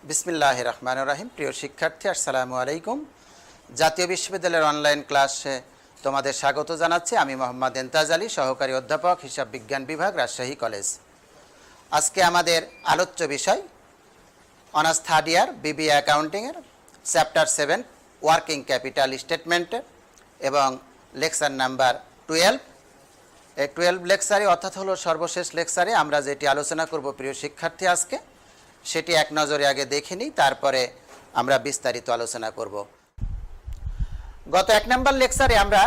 বিসমিল্লাহির রহমানির রহিম। প্রিয় শিক্ষার্থী, আসসালামু আলাইকুম। জাতীয় বিশ্ববিদ্যালয়ের অনলাইন ক্লাসে তোমাদের স্বাগত জানাচ্ছি। আমি মোহাম্মদ এন্তাজ আলী, সহকারী অধ্যাপক, হিসাব বিজ্ঞান বিভাগ, রাজশাহী কলেজ। আজকে আমাদের আলোচ্য বিষয় অনার্স থার্ড ইয়ার বিবিএ অ্যাকাউন্টিংয়ের চ্যাপ্টার 7 ওয়ার্কিং ক্যাপিটাল স্টেটমেন্টের এবং লেকচার নাম্বার 12। এই 12 লেকচারে অর্থাৎ হলো সর্বশেষ লেকচারে আমরা যেটি আলোচনা করব প্রিয় শিক্ষার্থী আজকে, সেটি এক নজরে আগে দেখে নিই, তারপরে আমরা বিস্তারিত আলোচনা করব। গত 1 নম্বর লেকচারে আমরা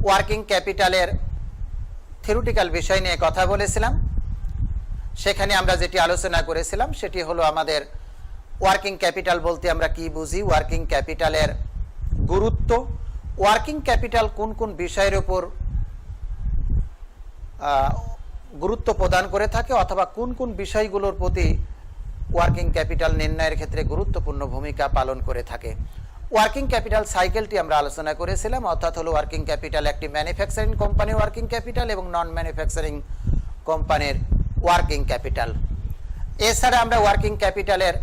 ওয়ার্কিং ক্যাপিটালের থিওরিটিক্যাল বিষয় নিয়ে কথা বলেছিলাম। সেখানে আমরা যেটি আলোচনা করেছিলাম সেটি হলো আমাদের ওয়ার্কিং ক্যাপিটাল বলতে আমরা কি বুঝি, ওয়ার্কিং ক্যাপিটালের গুরুত্ব, ওয়ার্কিং ক্যাপিটাল কোন কোন বিষয়ের উপর গুরুত্ব প্রদান করে থাকে অথবা কোন কোন বিষয়গুলোর প্রতি ওয়ার্কিং ক্যাপিটাল নির্ণয়ের ক্ষেত্রে গুরুত্বপূর্ণ ভূমিকা পালন করে থাকে। ওয়ার্কিং ক্যাপিটাল সাইকেলটি আমরা আলোচনা করেছিলাম, অর্থাৎ হলো ওয়ার্কিং ক্যাপিটাল একটি ম্যানুফ্যাকচারিং কোম্পানির ওয়ার্কিং ক্যাপিটাল এবং নন ম্যানুফ্যাকচারিং কোম্পানির ওয়ার্কিং ক্যাপিটাল। এছাড়া আমরা ওয়ার্কিং ক্যাপিটালের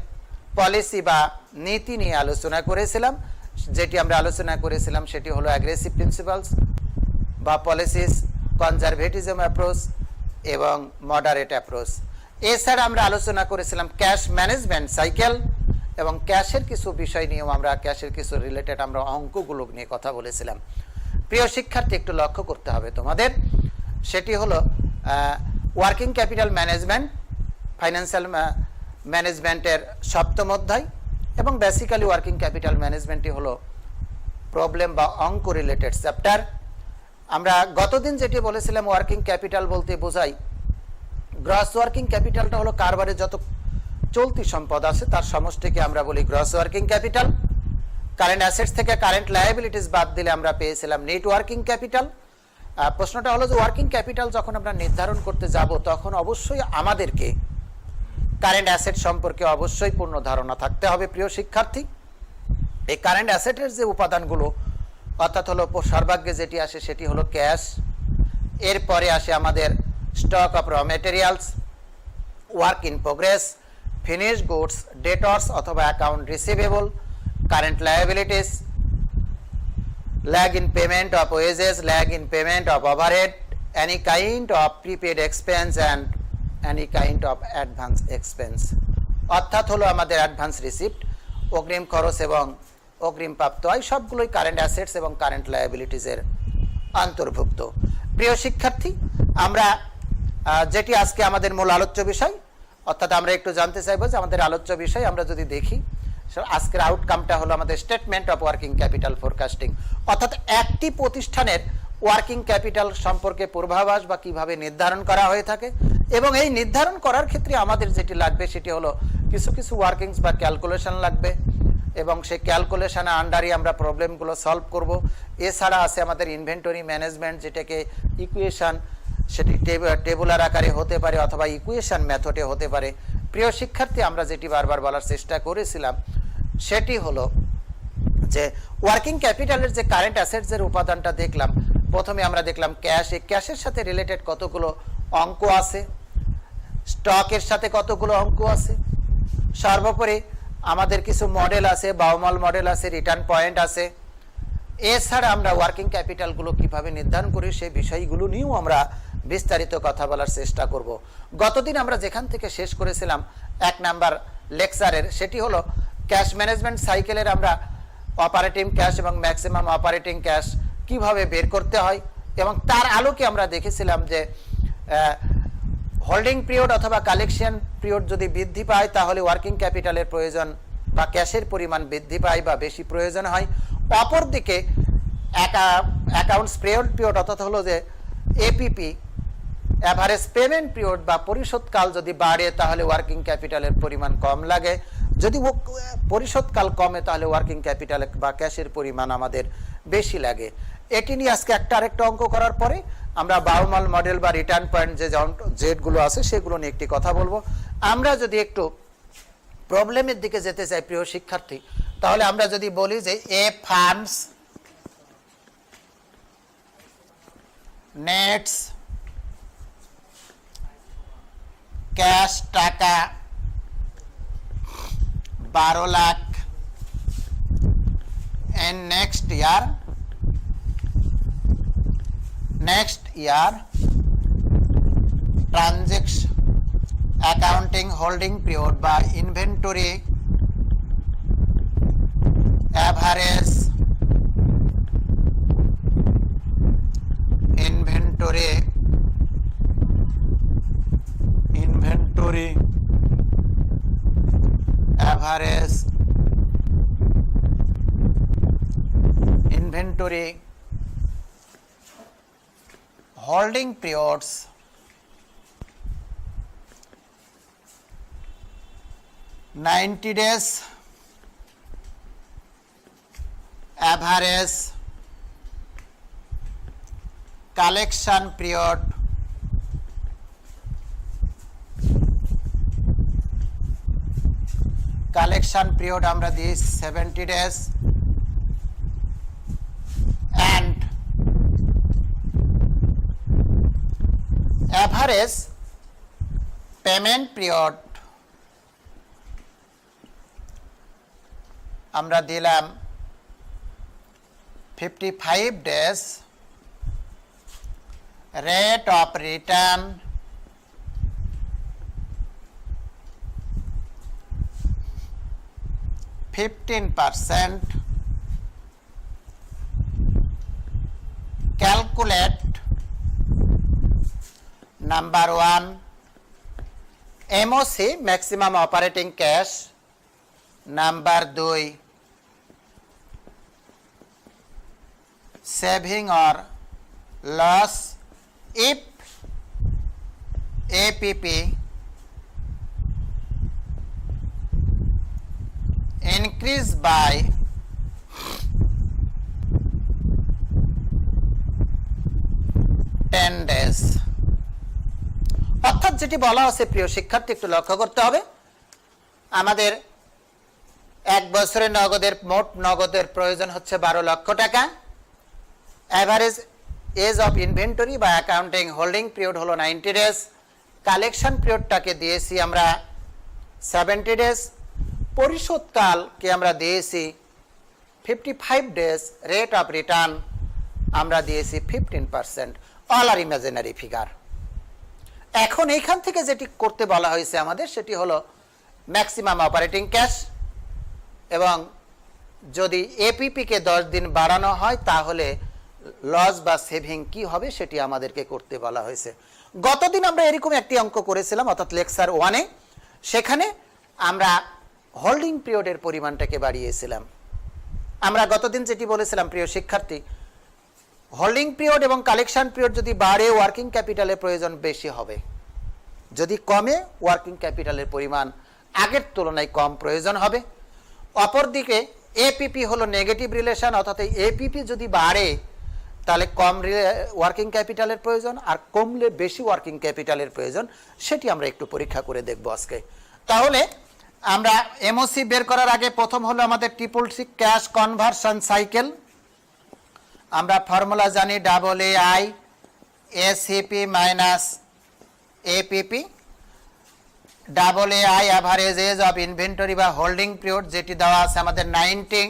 পলিসি বা নীতি নিয়ে আলোচনা করেছিলাম। যেটি আমরা আলোচনা করেছিলাম সেটি হলো অ্যাগ্রেসিভ প্রিন্সিপালস বা পলিসিস, কনজারভেটিজম অ্যাপ্রোচ এবং মডারেট অ্যাপ্রোচ। এছাড়া আমরা আলোচনা করেছিলাম ক্যাশ ম্যানেজমেন্ট সাইকেল এবং ক্যাশের কিছু বিষয় নিয়েও আমরা ক্যাশের কিছু রিলেটেড আমরা অঙ্কগুলো নিয়ে কথা বলেছিলাম। প্রিয় শিক্ষার্থী, একটু লক্ষ্য করতে হবে তোমাদের, সেটি হলো ওয়ার্কিং ক্যাপিটাল ম্যানেজমেন্ট, ফাইন্যান্সিয়াল ম্যানেজমেন্টের 7ম অধ্যায় এবং বেসিক্যালি ওয়ার্কিং ক্যাপিটাল ম্যানেজমেন্টই হলো প্রবলেম বা অঙ্ক রিলেটেড চ্যাপ্টার। আমরা গতদিন যেটি বলেছিলাম ওয়ার্কিং ক্যাপিটাল বলতে বোঝাই গ্রস ওয়ার্কিং ক্যাপিটালটা হলো কারবারে যত চলতি সম্পদ আছে তার সমষ্টিকে আমরা বলি gross working capital. Current assets থেকে কারেন্ট লায়াবিলিটিস বাদ দিলে আমরা পেয়েছিলাম নেট ওয়ার্কিং ক্যাপিটাল। প্রশ্নটা হলো যে ওয়ার্কিং ক্যাপিটাল যখন আমরা নির্ধারণ করতে যাব তখন অবশ্যই আমাদেরকে কারেন্ট অ্যাসেট সম্পর্কে অবশ্যই পূর্ণ ধারণা থাকতে হবে। প্রিয় শিক্ষার্থী, এই কারেন্ট অ্যাসেটের যে উপাদানগুলো অর্থাৎ হলো সর্বাগ্যে যেটি আসে সেটি হলো ক্যাশ, এরপরে আসে আমাদের stock of raw materials, work in progress, finish goods, debtors অথবা account receivable, current liabilities, lag in payment of wages, lag in payment of overhead, any kind of prepaid expense and any kind of advance expense. অর্থাৎ হলো আমাদের advance receipt, অগ্রিম খরচ এবং অগ্রিম প্রাপ্ত হয়, সবগুলোই কারেন্ট অ্যাসেটস এবং কারেন্ট লায়াবিলিটিসের অন্তর্ভুক্ত। প্রিয় শিক্ষার্থী, আমরা যেটি আজকে আমাদের মূল আলোচ্য বিষয়, অর্থাৎ আমরা একটু জানতে চাইবো যে আমাদের আলোচ্য বিষয় আমরা যদি দেখি আজকের আউটকামটা হলো আমাদের statement of working capital forecasting, অর্থাৎ একটি প্রতিষ্ঠানের ওয়ার্কিং ক্যাপিটাল সম্পর্কে পূর্বাভাস বা কিভাবে নির্ধারণ করা হয়ে থাকে এবং এই নির্ধারণ করার ক্ষেত্রে আমাদের যেটি লাগবে সেটি হলো কিছু কিছু ওয়ার্কিংস বা ক্যালকুলেশন লাগবে এবং সেই ক্যালকুলেশনের আন্ডারই আমরা প্রবলেমগুলো সলভ করব। এছাড়া আছে আমাদের ইনভেন্টরি ম্যানেজমেন্ট, যেটাকে ইকুয়েশন, সেটি টেবুলার আকারে হতে পারে অথবা ইকুয়েশন মেথডে হতে পারে। প্রিয় শিক্ষার্থী, আমরা যেটি বারবার বলার চেষ্টা করেছিলাম সেটি হলো যে ওয়ার্কিং ক্যাপিটালের যে কারেন্ট অ্যাসেটসের উপাদানটা দেখলাম, প্রথমে আমরা দেখলাম ক্যাশ, এই ক্যাশের সাথে রিলেটেড কতগুলো অঙ্ক আছে, স্টকের সাথে কতগুলো অঙ্ক আছে, সর্বোপরি আমাদের কিছু মডেল আছে, বাউমাল মডেল আছে, রিটার্ন পয়েন্ট আছে। এছাড়া আমরা ওয়ার্কিং ক্যাপিটালগুলো কিভাবে নির্ধারণ করি সেই বিষয়গুলো নিয়েও আমরা বিস্তারিত কথা বলার চেষ্টা করব। গতদিন আমরা যেখান থেকে শেষ করেছিলাম 1 নাম্বার লেকচারের, সেটি হলো ক্যাশ ম্যানেজমেন্ট সাইকেলের আমরা অপারেটিং ক্যাশ এবং ম্যাক্সিমাম অপারেটিং ক্যাশ কিভাবে বের করতে হয় এবং তার আলোকে আমরা দেখেছিলাম যে হোল্ডিং পিরিয়ড অথবা কালেকশন পিরিয়ড যদি বৃদ্ধি পায় তাহলে ওয়ার্কিং ক্যাপিটালের প্রয়োজন বা ক্যাশের পরিমাণ বৃদ্ধি পায় বা বেশি প্রয়োজন হয়। অপরদিকে অ্যাকাউন্টস পেয়েবল পিরিয়ড অর্থাৎ হলো যে এপিপি, অ্যাভারেজ পেমেন্ট পিরিয়ড বা পরিশোধকাল যদি বাড়ে তাহলে ওয়ার্কিং ক্যাপিটালের পরিমাণ কম লাগে, যদি পরিশোধকাল কমে তাহলে ওয়ার্কিং ক্যাপিটাল বা ক্যাশের পরিমাণ আমাদের বেশি লাগে। এটি নিয়ে আজকে আরেকটা অঙ্ক করার পরে আমরা বাউমাল মডেল বা রিটার্ন পয়েন্ট যে জেডগুলো আছে সেগুলো নিয়ে একটি কথা বলবো। আমরা যদি একটু প্রবলেমের দিকে যেতে চাই প্রিয় শিক্ষার্থী, তাহলে আমরা যদি বলি যে এ ফান্ডস নেটস ক্যাশ টাকা 12 lakh in next year transaction accounting holding period by inventory average inventory average inventory holding periods (90 days) average collection period আমরা দিই 70 days and average payment period আমরা দিলাম 55 days rate of return 15%. Calculate number 1 MOC maximum operating cash, number 2 saving or loss if APP increase by 10 days. অর্থাৎ যেটি বলা আছে প্রিয় শিক্ষার্থী একটু লক্ষ্য করতে হবে, আমাদের এক বছরের মোট নগদের প্রয়োজন হচ্ছে 12 লক্ষ টাকা। অ্যাভারেজ এজ অফ ইনভেন্টরি বা অ্যাকাউন্টিং হোল্ডিং পিরিয়ড হলো 90 ডেজ। কালেকশন পিরিয়ডটাকে দিয়েছি আমরা 70 ডেজ। পরিশোধকালকে আমরা দিয়েছি 55 ডেজ। রেট অফ রিটার্ন আমরা দিয়েছি 15%। অল আর ইমাজিনারি ফিগার। এখন এইখান থেকে যেটি করতে বলা হয়েছে আমাদের সেটি হলো ম্যাক্সিমাম অপারেটিং ক্যাশ, এবং যদি এপিপিকে 10 দিন বাড়ানো হয় তাহলে লস বা সেভিং কি হবে সেটি আমাদেরকে করতে বলা হয়েছে। গতদিন আমরা এরকম একটি অঙ্ক করেছিলাম, অর্থাৎ লেকচার 1-এ। সেখানে আমরা হোল্ডিং পিরিয়ডের পরিমাণটাকে বাড়িয়েছিলাম। আমরা গতদিন যেটি বলেছিলাম প্রিয় শিক্ষার্থী, হোল্ডিং পিরিয়ড এবং কালেকশন পিরিয়ড যদি বাড়ে ওয়ার্কিং ক্যাপিটালের প্রয়োজন বেশি হবে, যদি কমে ওয়ার্কিং ক্যাপিটালের পরিমাণ আগের তুলনায় কম প্রয়োজন হবে। অপরদিকে এপিপি হলো নেগেটিভ রিলেশন, অর্থাৎ এই এপিপি যদি বাড়ে তাহলে কম ওয়ার্কিং ক্যাপিটালের প্রয়োজন, আর কমলে বেশি ওয়ার্কিং ক্যাপিটালের প্রয়োজন। সেটি আমরা একটু পরীক্ষা করে দেখব আজকে। তাহলে আমরা এমওসি বের করার আগে প্রথম হলো আমাদের CCC ক্যাশ কনভার্সন সাইকেল। আমরা ফর্মুলা জানি AAI ACP minus APP. AAI average age of inventory বা হোল্ডিং পিরিয়ড যেটি দেওয়া আছে আমাদের 90,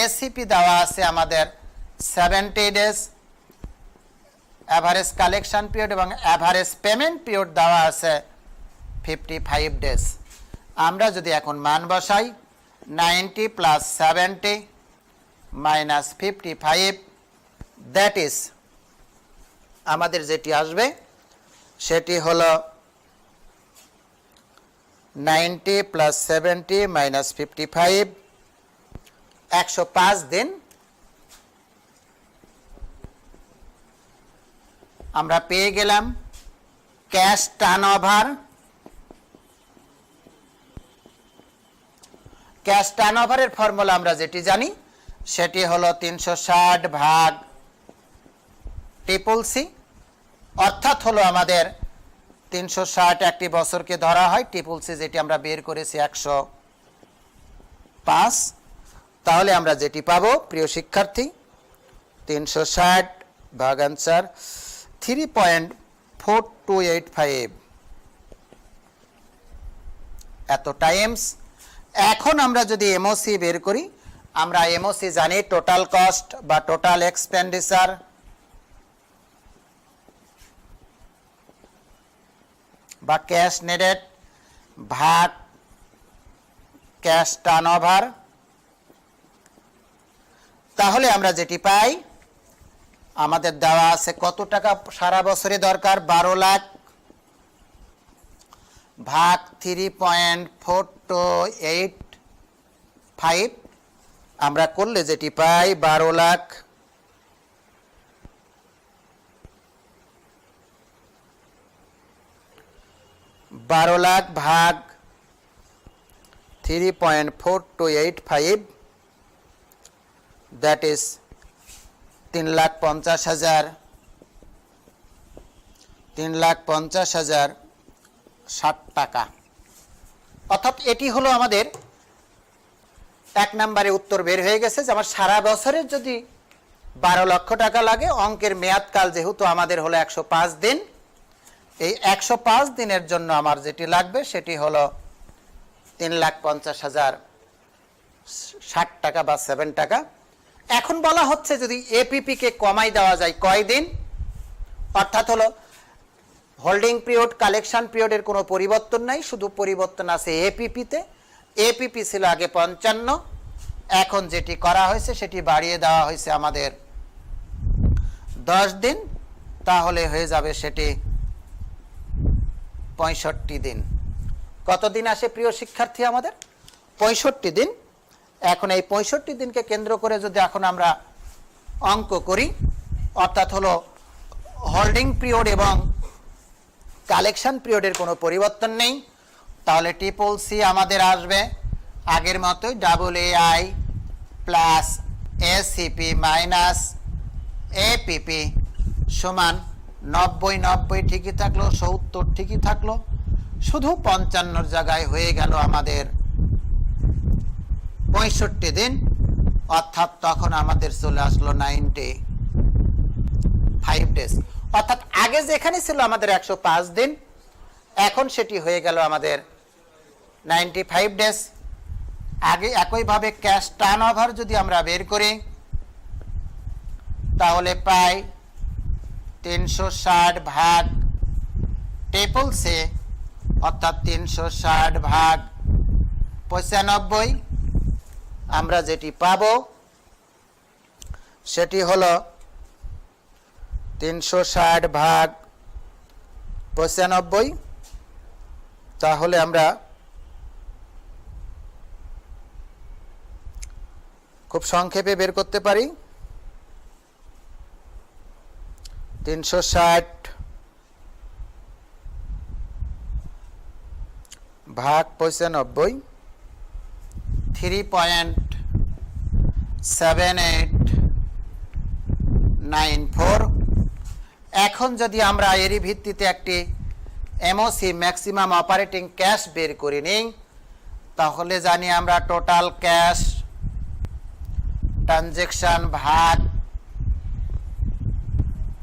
এসিপি দেওয়া আছে আমাদের 70 ডেজ, অ্যাভারেজ কালেকশন পিরিয়ড এবং অ্যাভারেজ পেমেন্ট পিরিয়ড দেওয়া আছে 55 ডেজ। আমরা যদি এখন মান বসাই 90 প্লাস 70 মাইনাস 55, দ্যাট ইজ আমাদের যেটি আসবে সেটি হলো 90 প্লাস 70 মাইনাস 55, 105 দিন আমরা পেয়ে গেলাম। ক্যাশ টার্নওভার, ক্যাশ টার্নওভারের ফর্মুলা আমরা যেটি জানি সেটি হলো 360 ভাগ CCC, অর্থাৎ হলো আমাদের 360 একটি বছরকে ধরা হয়, CCC যেটি আমরা বের করেছি 105। তাহলে আমরা যেটি পাবো প্রিয় শিক্ষার্থী 360 ভাগ আনসার 3.4285 এত টাইমস এখন আমরা যদি এমওসি বের করি, আমরা এমওসি জানি টোটাল কস্ট বা টোটাল এক্সপেন্ডিচার বা ক্যাশ নেডেড ভাগ ক্যাশ টার্নওভার। তাহলে আমরা যেটি পাই, আমাদের দেওয়া আছে কত টাকা সারা বছরে দরকার, 12 লাখ ভাগ 3.485। আমরা করলে যেটি পাই 12 লাখ ভাগ 3.4285, দ্যাট ইজ 3,50,000 3,50,060 টাকা। অর্থাৎ এটি হলো আমাদের 1 নম্বরে উত্তর বের হয়ে গেছে যে আমার সারা বছরের যদি 12 লক্ষ টাকা লাগে, অঙ্কের মেয়াদকাল যেহেতু আমাদের হলো 105 দিন, এই 105 দিনের জন্য আমার যেটি লাগবে সেটি হলো 3,50,060 টাকা বা 7 টাকা। এখন বলা হচ্ছে যদি এপিপি কে কমাই দেওয়া যায় কয় দিন, অর্থাৎ হলো হোল্ডিং পিরিয়ড কালেকশন পিরিয়ডের কোনো পরিবর্তন নাই, শুধু পরিবর্তন আছে এপিপিতে। এপিপি ছিল আগে 55, এখন যেটি করা হয়েছে সেটি বাড়িয়ে দেওয়া হয়েছে আমাদের 10 দিন, তাহলে হয়ে যাবে সেটি 65 দিন। কত দিন আসে প্রিয় শিক্ষার্থী? আমাদের 65 দিন। এখন এই 65 দিনকে কেন্দ্র করে যদি এখন আমরা অঙ্ক করি, অর্থাৎ হলো হোল্ডিং পিরিয়ড এবং কালেকশন পিরিয়ডের কোনো পরিবর্তন নেই, তাহলে ট্রিপল সি আমাদের আসবে আগের মতোই AAI plus ACP minus APP সমান 90 ঠিকই থাকলো, 70 ঠিকই থাকলো, শুধু 55 জায়গায় হয়ে গেল আমাদের 65 দিন, অর্থাৎ তখন আমাদের চলে আসলো 95 ডেজ। অর্থাৎ আগে যেখানে ছিল আমাদের 105 দিন, এখন সেটি হয়ে গেল আমাদের 95 ডেজ। আগে একইভাবে ক্যাশ টার্নওভার যদি আমরা বের করি, তাহলে পাই 360 ভাগ ট্রিপল সি, অর্থাৎ 360 ভাগ 95। আমরা যেটি পাব সেটি হলো 360 ভাগ 95। তাহলে আমরা খুব সংক্ষেপে বের করতে পারি 360 ভাগ 95, 3.7894। এখন যদি আমরা এরই ভিত্তিতে একটি এমওসি ম্যাক্সিমাম অপারেটিং ক্যাশ বের করে নিই, তাহলে জানি আমরা টোটাল ক্যাশ ট্রানজেকশন ভাগ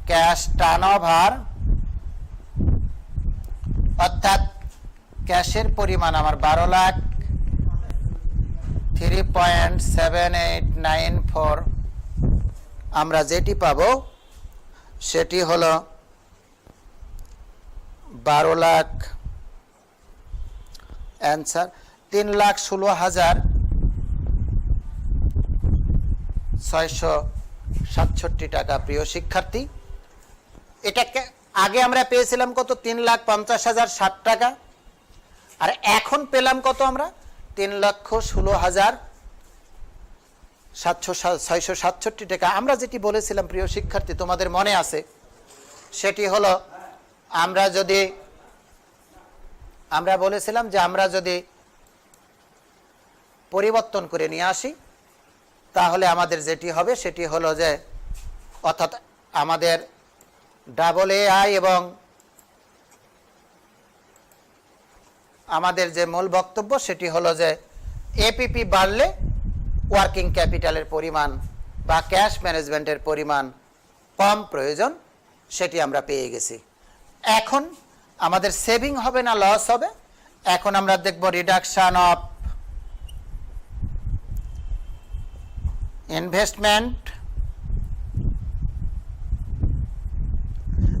ক্যাশ টার্নওভার, অর্থাৎ ক্যাশের পরিমাণ আমার 12 লাখ 3.7894। আমরা যেটি পাব সেটি হলো 12 লাখ অ্যান্সার 3,16,667 টাকা। প্রিয় শিক্ষার্থী, এটাকে আগে আমরা পেয়েছিলাম কত? 3,50,060 টাকা, আর এখন পেলাম কত? আমরা 3,16,667 টাকা। আমরা যেটি বলেছিলাম প্রিয় শিক্ষার্থী, তোমাদের মনে আছে, সেটি হলো আমরা বলেছিলাম যে আমরা যদি পরিবর্তন করে নিয়ে আসি, তাহলে আমাদের যেটি হবে সেটি হলো যে, অর্থাৎ আমাদের AAI এবং আমাদের যে মূল বক্তব্য সেটি হলো যে এপিপি বাড়লে ওয়ার্কিং ক্যাপিটালের পরিমাণ বা ক্যাশ ম্যানেজমেন্টের পরিমাণ কম প্রয়োজন, সেটি আমরা পেয়ে গেছি। এখন আমাদের সেভিং হবে না লস হবে? এখন আমরা দেখব রিডাকশন অফ ইনভেস্টমেন্ট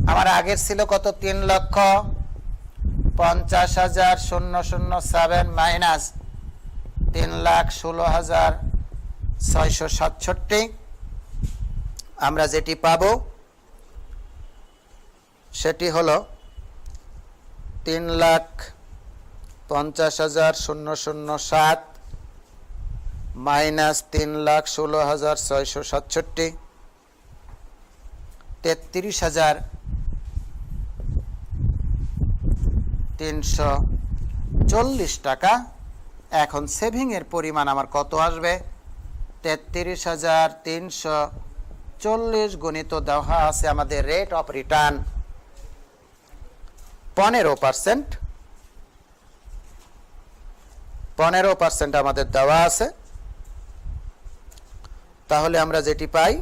আমার আগের ছিল কত, 3,50,000,007 মাইনাস 3,16,667। আমরা যেটি পাবো সেটি হলো 3,50,007 মাইনাস 3,16,667, 33,340 টাকা। এখন সেভিং এর পরিমাণ আমার কত আসবে, 33,340 গণিত দেওয়া আছে আমাদের রেট অফ রিটার্ন 15%। 15% আমাদের দেওয়া আছে। তাহলে আমরা যেটি পাই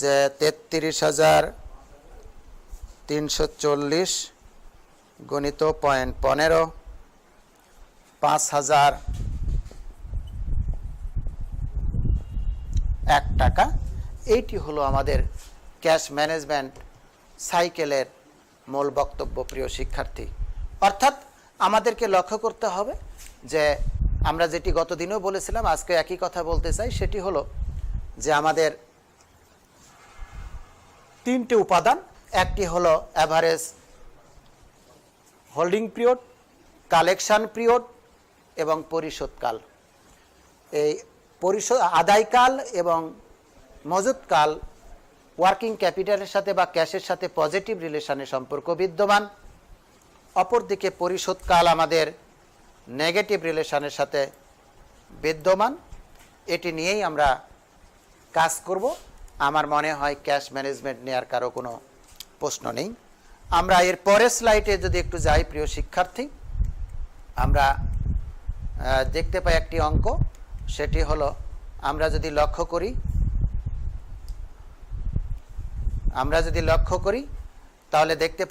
যে 33,340 গণিত 0.15, 5,001 টাকা। এইটি হলো আমাদের ক্যাশ ম্যানেজমেন্ট সাইকেলের মূল বক্তব্য। প্রিয় শিক্ষার্থী, অর্থাৎ আমাদেরকে লক্ষ্য করতে হবে যে আমরা যেটি গত দিনেও বলেছিলাম, আজকে একই কথা বলতে চাই, সেটি হলো যে আমাদের তিনটে উপাদান। একটি হলো average holding period, collection period এবং পরিশোধকাল। এই আদায়কাল এবং মজুতকাল ওয়ার্কিং ক্যাপিটালের সাথে বা ক্যাশের সাথে পজিটিভ রিলেশনের সম্পর্ক বিদ্যমান। অপরদিকে পরিশোধকাল আমাদের নেগেটিভ রিলেশনের সাথে বিদ্যমান। এটি নিয়েই আমরা কাজ করব। আমার মনে হয় ক্যাশ ম্যানেজমেন্ট নেওয়ার কারো কোনো প্রশ্ন নেই। আমরা এর পরের স্লাইডে যদি একটু যাই, প্রিয় শিক্ষার্থী, আমরা দেখতে পাই একটি অঙ্ক। সেটি হলো আমরা যদি লক্ষ্য করি তাহলে দেখতে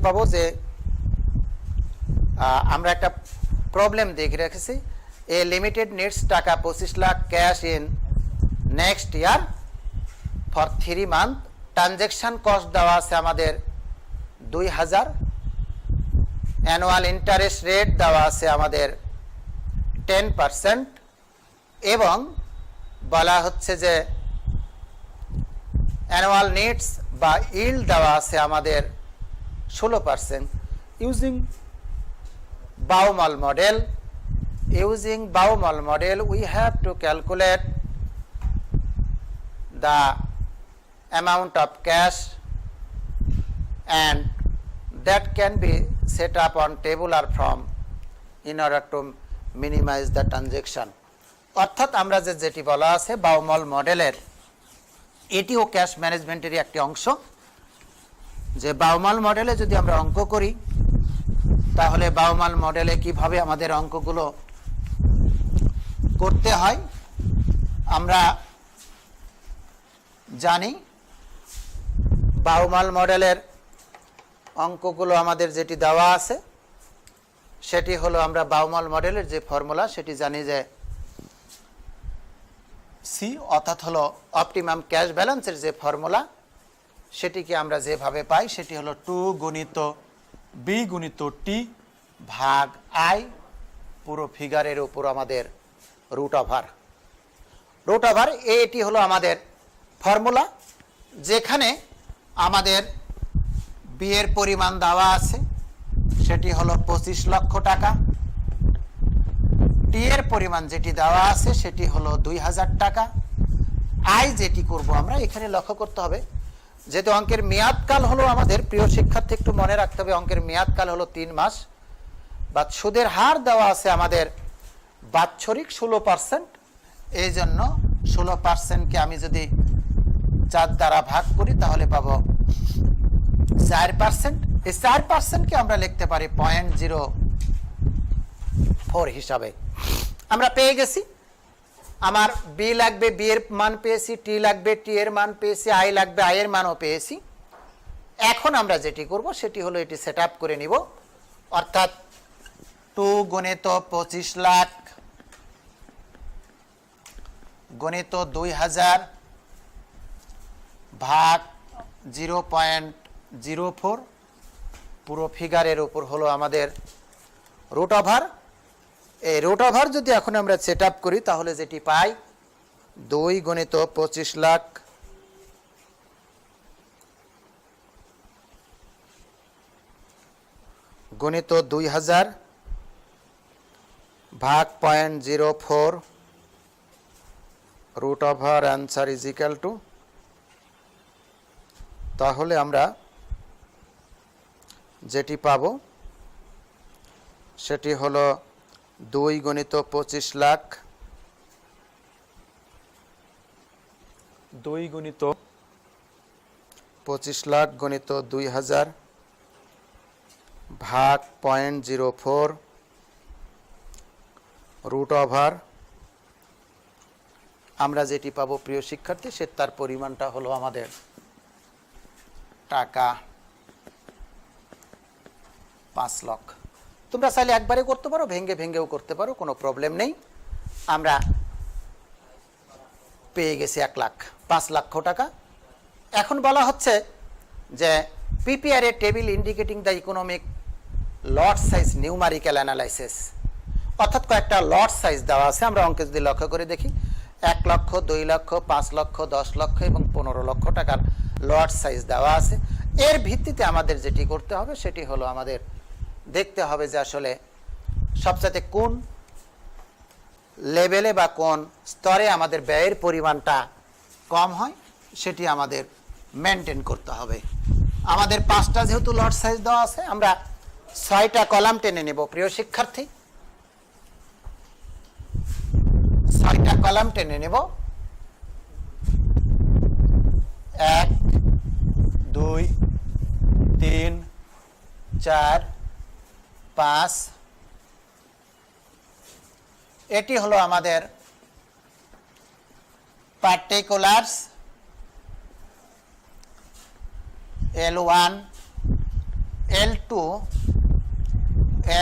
পাবো যে আমরা একটা প্রবলেম দেখে রেখেছি। এ লিমিটেড নিডস টাকা 25 lakh cash in next year for 3 month. Transaction cost দেওয়া আছে আমাদের 2,000। অ্যানুয়াল ইন্টারেস্ট রেট দেওয়া আছে আমাদের 10% এবং বলা হচ্ছে যে অ্যানুয়াল নিডস বা ইল্ড দেওয়া আছে আমাদের 16%। Using Baumol model, we have to calculate the amount of cash and that can be set up on tabular form in order to minimize the transaction. অর্থাৎ আমরা যেটি বলা আছে বাউমল মডেলের, এটিও ক্যাশ ম্যানেজমেন্টেরই একটি অংশ। যে বাউমল মডেলে যদি আমরা অঙ্ক করি তাহলে বাউমল মডেলে কিভাবে আমাদের অঙ্কগুলো করতে হয় আমরা জানি। বাউমল মডেলের অঙ্কগুলো আমাদের যেটি দেওয়া আছে সেটি হলো, আমরা বাউমল মডেলের যে ফর্মুলা সেটি জানি যে সি, অর্থাৎ হলো অপটিমাম ক্যাশ ব্যালেন্সের যে ফর্মুলা সেটিকে আমরা যেভাবে পাই সেটি হলো 2 গুণিত বি গুণিত টি ভাগ আই, পুরো ফিগারের উপর আমাদের রুট ওভার। এটি হলো আমাদের ফর্মুলা, যেখানে আমাদের বি এর পরিমাণ দেওয়া আছে সেটি হলো 25 লক্ষ টাকা। টি এর পরিমাণ যেটি দেওয়া আছে সেটি হলো 2,000 টাকা। আই যেটি করব আমরা এখানে লক্ষ্য করতে হবে, যেহেতু অঙ্কের মেয়াদকাল হলো আমাদের, প্রিয় শিক্ষার্থী একটু মনে রাখতে হবে, অঙ্কের মেয়াদকাল হলো 3 মাস। বা সুদের হার দেওয়া আছে আমাদের বাৎসরিক 16%। এই জন্য 16%কে আমি যদি 4 দ্বারা ভাগ করি তাহলে পাবো 4%। এই 4%কে আমরা লিখতে পারি 0.04 হিসাবে। আমরা পেয়ে গেছি, আমার বি লাগবে, বি এর মান পেয়েছি, টি লাগবে, টি এর মান পেয়েছি, আই লাগবে, আই এর মানও পেয়েছি। এখন আমরা যেটি করব সেটি হলো এটি সেট আপ করে নিব। অর্থাৎ 2 গুণিত 25 লাখ গণিত 2000 ভাগ 0.04, পুরো ফিগারের উপর হলো আমাদের রুট ওভার। এই রুট ওভার যদি এখন আমরা সেট আপ করি তাহলে যেটি পাই 2 গণিত 25 লাখ গণিত 2000 ভাগ 0.04 root over answer is equal to, তাহলে আমরা যেটি পাব সেটি হলো 2 গণিত 25 লাখ 2 গণিত 25 লাখ গণিত 2000 ভাগ 0.04 রুট ওভার, আমরা যেটি পাবো প্রিয় শিক্ষার্থী সে তার পরিমাণটা হলো আমাদের টাকা 5 লক্ষ। তোমরা চাইলে একবারে করতে পারো, ভেঙে ভেঙেও করতে পারো, কোনো প্রবলেম নেই। আমরা পেয়ে গেছি 1,05 লক্ষ টাকা। এখন বলা হচ্ছে যে PPR A table indicating the economic lot size numerical analysis, অর্থাৎ কয়েকটা লট সাইজ দেওয়া আছে। আমরা অঙ্কে যদি লক্ষ্য করে দেখি 1 লক্ষ, 2 লক্ষ, 5 লক্ষ, 10 লক্ষ এবং 15 লক্ষ টাকার লট সাইজ দেওয়া আছে। এর ভিত্তিতে আমাদের যেটি করতে হবে সেটি হলো আমাদের দেখতে হবে যে আসলে সবচেয়ে কোন লেভেলে বা কোন স্তরে আমাদের ব্যয়ের পরিমাণটা কম হয় সেটি আমাদের মেনটেন করতে হবে। আমাদের 5টা যেহেতু লট সাইজ দেওয়া আছে, আমরা 6টা কলাম টেনে নেব প্রিয় শিক্ষার্থী, 6টা কলাম টেনে নেব। 1 2 3 4 5, এটি হলো আমাদের পার্টিকুলারস L1, L2,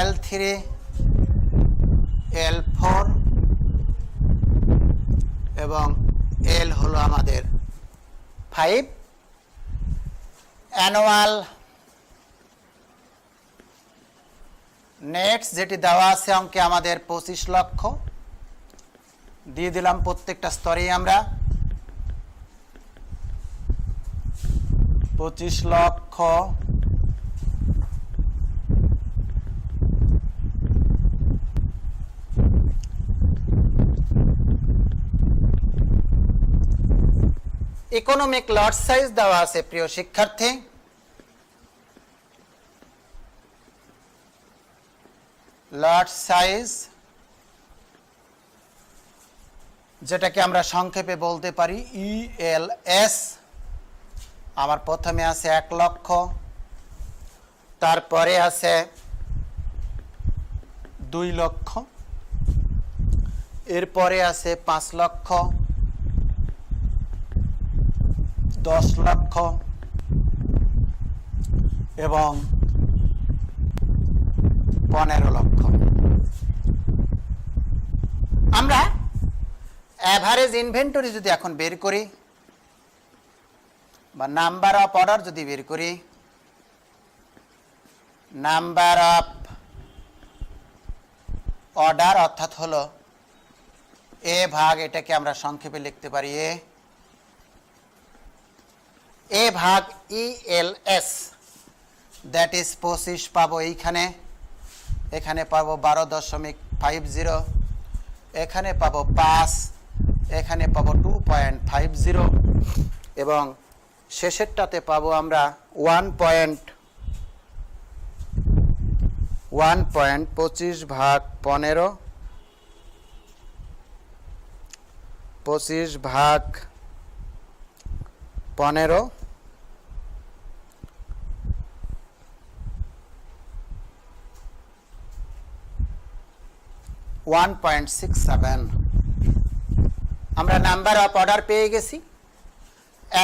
L3, L4 এবং L হলো আমাদের 5। অ্যানুয়াল নেটস যেটি দেওয়া আছে অঙ্কে আমাদের 25 লক্ষ দিয়ে দিলাম প্রত্যেকটা স্তরেই আমরা 25 লক্ষ। ইকোনমিক লট সাইজ দেওয়া আছে প্রিয় শিক্ষার্থী, লট সাইজ যেটাকে আমরা সংক্ষেপে বলতে পারি ELS। আমার প্রথমে আছে 1 লক্ষ, তারপরে আছে 2 লক্ষ, এরপরে আছে 5 লক্ষ, 10 লক্ষ এবং 15 লক্ষ। আমরা অ্যাভারেজ ইনভেন্টরি যদি এখন বের করি বা নাম্বার অফ অর্ডার যদি বের করি, নাম্বার অফ অর্ডার অর্থাৎ হলো এ ভাগ, এটাকে আমরা সংক্ষেপে লিখতে পারি এ ভাগ ELS, দ্যাট ইজ 25 পাবো এইখানে, এখানে পাবো 12.50, এখানে পাবো 5, এখানে পাবো 2.50 এবং শেষেরটাতে পাবো আমরা 1.25 ভাগ 15, 25 ভাগ 15, $1.67। আমরা নাম্বার অফ অর্ডার পেয়ে গেছি।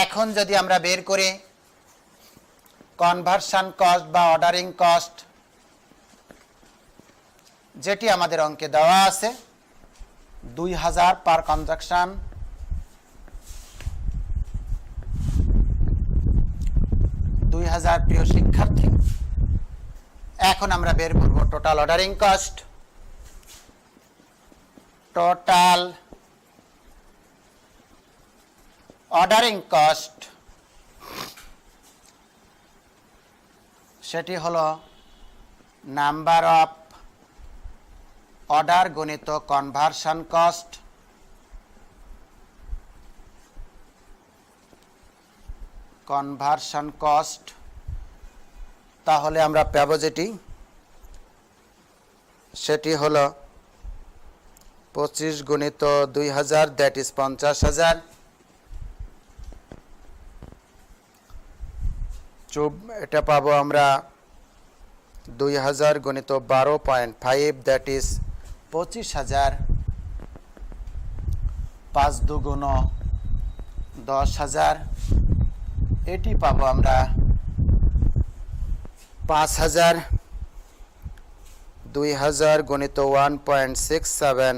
এখন যদি আমরা বের করি কনভার্সন কস্ট বা অর্ডারিং কস্ট, যেটি আমাদের অঙ্কে দেওয়া আছে 2000 পার ট্রানজাকশন 2000 প্রিয় শিক্ষার্থী। এখন আমরা বের করব total ordering cost. Total ordering cost সেটি হলো নাম্বার অফ অর্ডার গণিত কনভার্সন কস্ট, কনভার্সন কস্ট। তাহলে আমরা পাবো যেটি, সেটি হলো 25 গুণিত 2000, দ্যাট ইজ 50,000। এটা পাবো আমরা 2000 গুণিত 12.5, দ্যাট ইজ 25,000। 5 দুগুণ 10,000, এটি পাবো আমরা 5,000। 2000 গুণিত 1.67,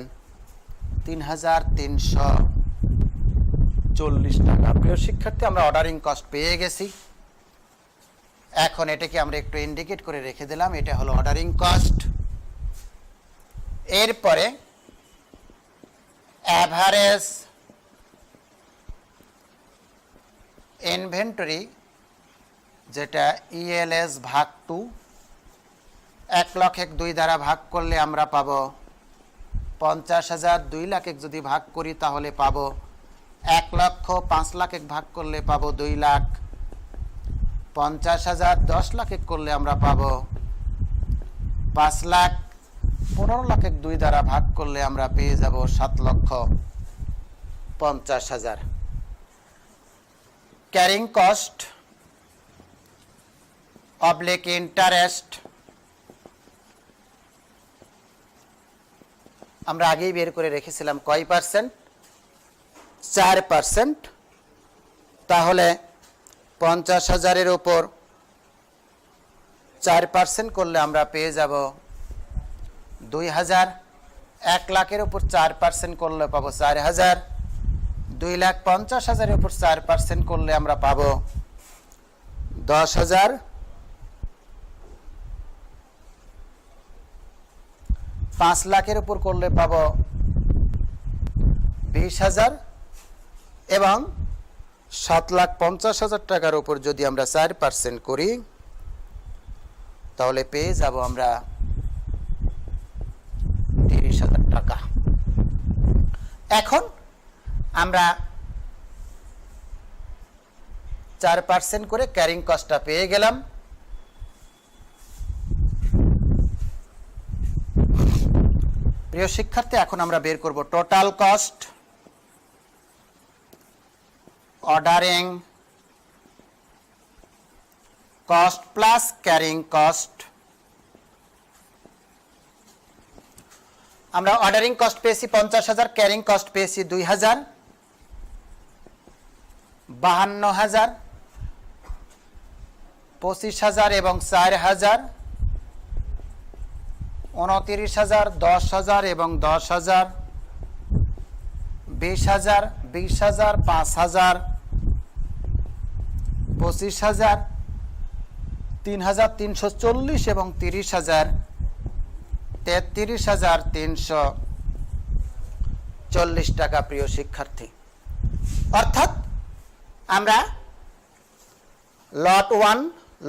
3340 টাকা। প্রিয় শিক্ষার্থী, আমরা অর্ডারিং কস্ট পেয়ে গেছি। এখন এটাকে আমরা একটু ইন্ডিকেট করে রেখে দিলাম, এটা হলো অর্ডারিং কস্ট। এরপরে অ্যাভারেজ ইনভেন্টরি, যেটা ELS ভাগ 2, 1,00,000 2 দ্বারা ভাগ করলে আমরা পাবো 50,000। 2,00,000 যদি ভাগ করি তাহলে পাবো 1,00,000। 5,00,000 ভাগ করলে পাবো 2,00,000। 50,000 10,00,000 করলে আমরা পাবো 5,00,000। 15,00,000 2 দ্বারা ভাগ করলে আমরা পেয়ে যাব 7,50,000। ক্যারিং কস্ট অবলিক ইন্টারেস্ট আমরা আগেই বের করে রেখেছিলাম কয় পার্সেন্ট? 4%। তাহলে 50,000-এর উপর 4% করলে আমরা পেয়ে যাব 2,000। 1,00,000-এর উপর 4% করলে পাবো 4,000। 2,50,000-এর উপর 4% করলে আমরা পাবো 10,000। 5,00,000-এর উপর করলে পাবো 20,000 এবং 7,50,000 টাকার উপর যদি আমরা 4% করি তাহলে পেয়ে যাব আমরা 30,000 টাকা। এখন আমরা 4% করে ক্যারিং কস্টটা পেয়ে গেলাম। প্রিয় শিক্ষার্থী, এখন আমরা বের করব total cost, ordering cost plus carrying cost. আমরা অর্ডারিং কস্ট পেয়েছি 50,000, ক্যারিং কস্ট পেয়েছি 2,000। 52,000, 25,000 এবং 4,000, 29,000, 10,000 এবং 10,000, 20,000, 20,000, 5,000, 25,000, 3,340 এবং 30,000, 33,340 টাকা। প্রিয় শিক্ষার্থী, অর্থাৎ আমরা লট 1,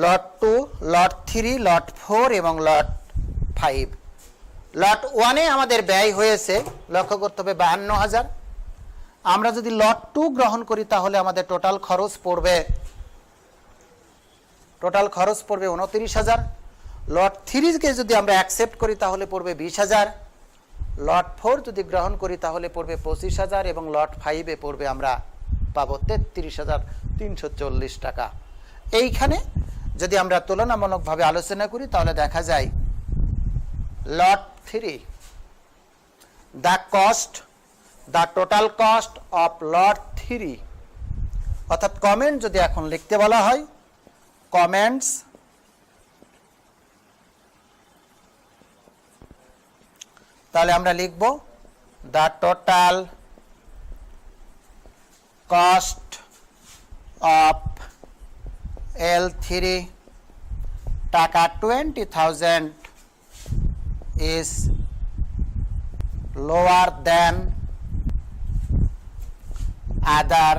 লট 2, লট 3, লট 4 এবং লট 5। লট 1-এ আমাদের ব্যয় হয়েছে, লক্ষ্য করতে হবে, 52,000। আমরা যদি লট 2 গ্রহণ করি তাহলে আমাদের টোটাল খরচ পড়বে 29,000। লট 3-কে যদি আমরা অ্যাকসেপ্ট করি তাহলে পড়বে 20,000। লট 4 যদি গ্রহণ করি তাহলে পড়বে 25,000 এবং লট 5-এ পড়বে আমরা পাবো 33,340 টাকা। এইখানে যদি আমরা তুলনামূলকভাবে আলোচনা করি তাহলে দেখা যায় লট 3, দ্য টোটাল কস্ট অফ লট 3, অর্থাৎ কমেন্ট যদি এখন লিখতে বলা হয়, কমেন্টস তাহলে আমরা লিখব the total cost of L3 টাকা 20,000 is lower than other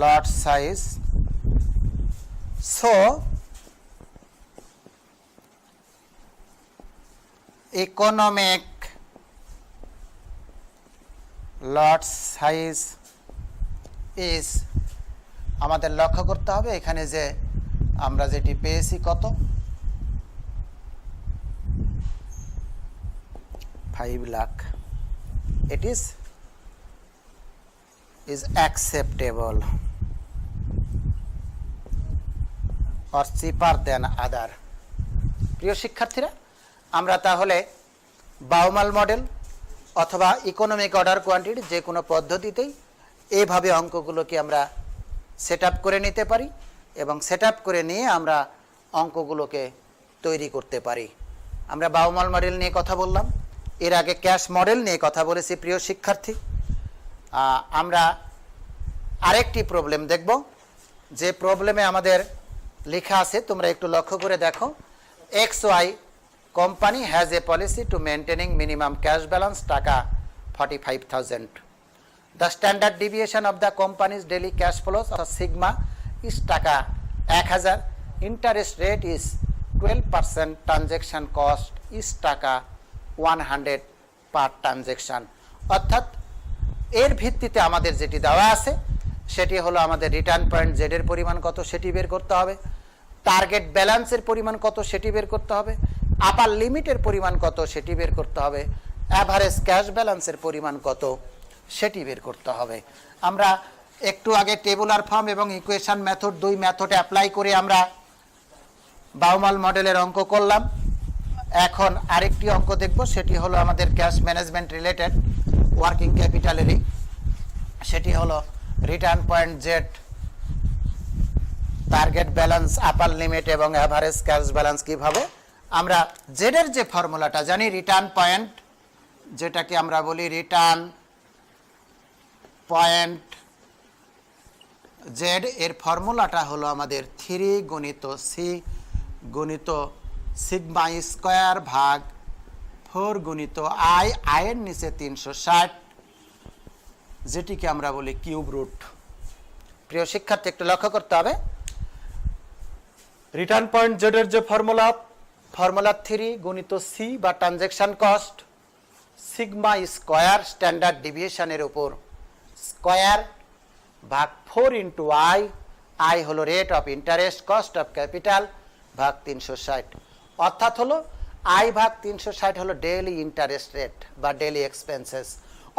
lot size, so economic lot size is, আমাদের লক্ষ্য করতে হবে এখানে যে আমরা যেটি পেয়েছি কত 5 lakh, it is acceptable or cheaper than other. প্রিয় শিক্ষার্থীরা, আমরা তাহলে বাউমাল মডেল অথবা ইকোনমিক অর্ডার কোয়ান্টিটি যে কোনো পদ্ধতিতেই এইভাবে অঙ্কগুলোকে আমরা সেট আপ করে নিতে পারি এবং সেট আপ করে নিয়ে আমরা অঙ্কগুলোকে তৈরি করতে পারি। আমরা বাউমাল মডেল নিয়ে কথা বললাম, এর আগে ক্যাশ মডেল নিয়ে কথা বলেছি। প্রিয় শিক্ষার্থী, আমরা আরেকটি প্রবলেম দেখব, যে প্রবলেমে আমাদের লেখা আছে, তোমরা একটু লক্ষ্য করে দেখো। XY company has a policy to maintaining minimum cash balance টাকা 45,000. The standard deviation of the company's daily cash flows or sigma is টাকা 1,000. Interest rate is 12%. Transaction cost is টাকা 100 per transaction. অর্থাৎ এর ভিত্তিতে আমাদের যেটি দেওয়া আছে সেটি হলো আমাদের রিটার্ন পয়েন্ট জেড এর পরিমাণ কত সেটি বের করতে হবে, টার্গেট ব্যালেন্সের পরিমাণ কত সেটি বের করতে হবে, আপার লিমিটের পরিমাণ কত সেটি বের করতে হবে, অ্যাভারেজ ক্যাশ ব্যালেন্সের পরিমাণ কত সেটি বের করতে হবে। আমরা একটু আগে টেবুলার ফর্ম এবং ইকুয়েশন মেথড, দুই মেথড অ্যাপ্লাই করে আমরা বাউমাল মডেলের অঙ্ক করলাম। এখন আরেকটি অঙ্ক দেখব, সেটি হলো আমাদের ক্যাশ ম্যানেজমেন্ট রিলেটেড ওয়ার্কিং ক্যাপিটালেরই, সেটি হলো return point Z, target balance, আপার লিমিট এবং অ্যাভারেজ ক্যাশ ব্যালেন্স কিভাবে আমরা জেডের যে ফর্মুলাটা জানি, রিটার্ন পয়েন্ট, যেটাকে আমরা বলি রিটার্ন পয়েন্ট জেড, এর ফর্মুলাটা হলো আমাদের 3 গুণিত সি গুণিত সিগমা স্কোয়ার ভাগ 4 গুণিত আই, আয়ের নিচে 360, যেটিকে আমরা বলি কিউব রুট। প্রিয় শিক্ষার্থী, একটু লক্ষ্য করতে হবে, রিটার্ন পয়েন্ট জেডের যে ফর্মুলা 3 গুণিত সি বা transaction cost, sigma square standard ডিভিয়েশনের উপর স্কোয়ার ভাগ 4 ইন্টু আই, আই হলো rate of interest, cost of capital ভাগ 360, অর্থাৎ হলো আই ভাগ 360 হলো ডেইলি ইন্টারেস্ট রেট বা ডেইলি এক্সপেন্সেস।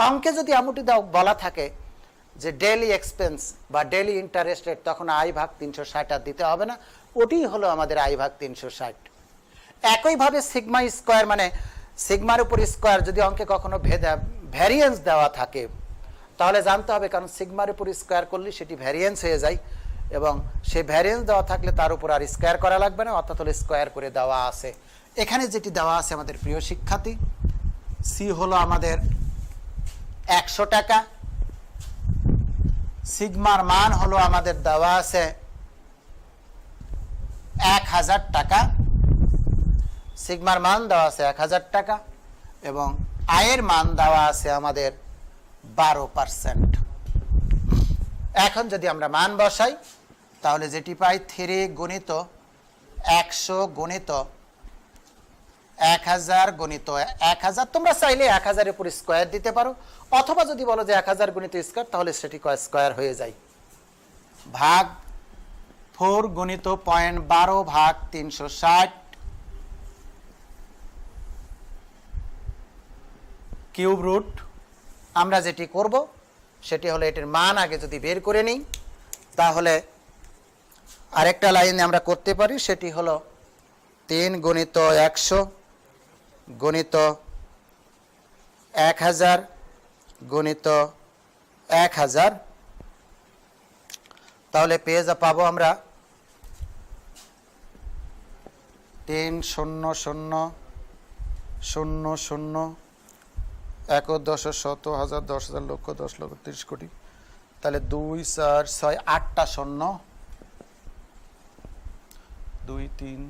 অঙ্কে যদি এমনটি বলা থাকে যে ডেইলি এক্সপেন্স বা ডেইলি ইন্টারেস্ট রেট, তখন আই ভাগ 360 আর দিতে হবে না, ওটি হলো আমাদের আই ভাগ 360। একইভাবে সিগমা স্কোয়ার মানে সিগমার উপর স্কোয়ার, যদি অঙ্কে কখনো ভ্যারিয়েন্স দেওয়া থাকে তাহলে জানতে হবে, কারণ সিগমার উপর স্কোয়ার করলে সেটি ভ্যারিয়েন্স হয়ে যায় এবং সেই ভ্যারিয়েন্স দেওয়া থাকলে তার উপর আর স্কোয়ার করা লাগবে না, অর্থাৎ হলো স্কোয়ার করে দেওয়া আছে। এখানে যেটি দেওয়া আছে আমাদের প্রিয় শিক্ষার্থী, সি হলো আমাদের 100 টাকা, সিগমার মান হলো আমাদের দেওয়া আছে 1000 টাকা, সিগমার মান দেওয়া আছে 1000 টাকা এবং আয়ের মান দেওয়া আছে আমাদের 12%। এখন যদি আমরা মান বসাই তাহলে যেটি পাই 3 গুণিত 100 গুণিত 1000 গুণিত 1000, তোমরা চাইলে 1000 এর উপর স্কোয়ার দিতে পারো, অথবা যদি বলো যে 1000 গুণিত স্কোয়ার তাহলে সেটি স্কোয়ার হয়ে যায়, ভাগ 4 গুণিত 0.12 ভাগ 360 কিউব রুট। আমরা যেটি করব সেটি হলো এটির মান আগে যদি বের করে নিই, তাহলে আরেকটা লাইনে আমরা করতে পারি, সেটি হলো 3 গুণিত 100 গুণিত 1000 গুণিত 1000, তাহলে পেয়ে পাবো আমরা 3 0 0 0 0 1 10 শত হাজার 10,000 লক্ষ 10 লক্ষ 30 কোটি তাহলে 2 4 6 8টা শূন্য, 2 3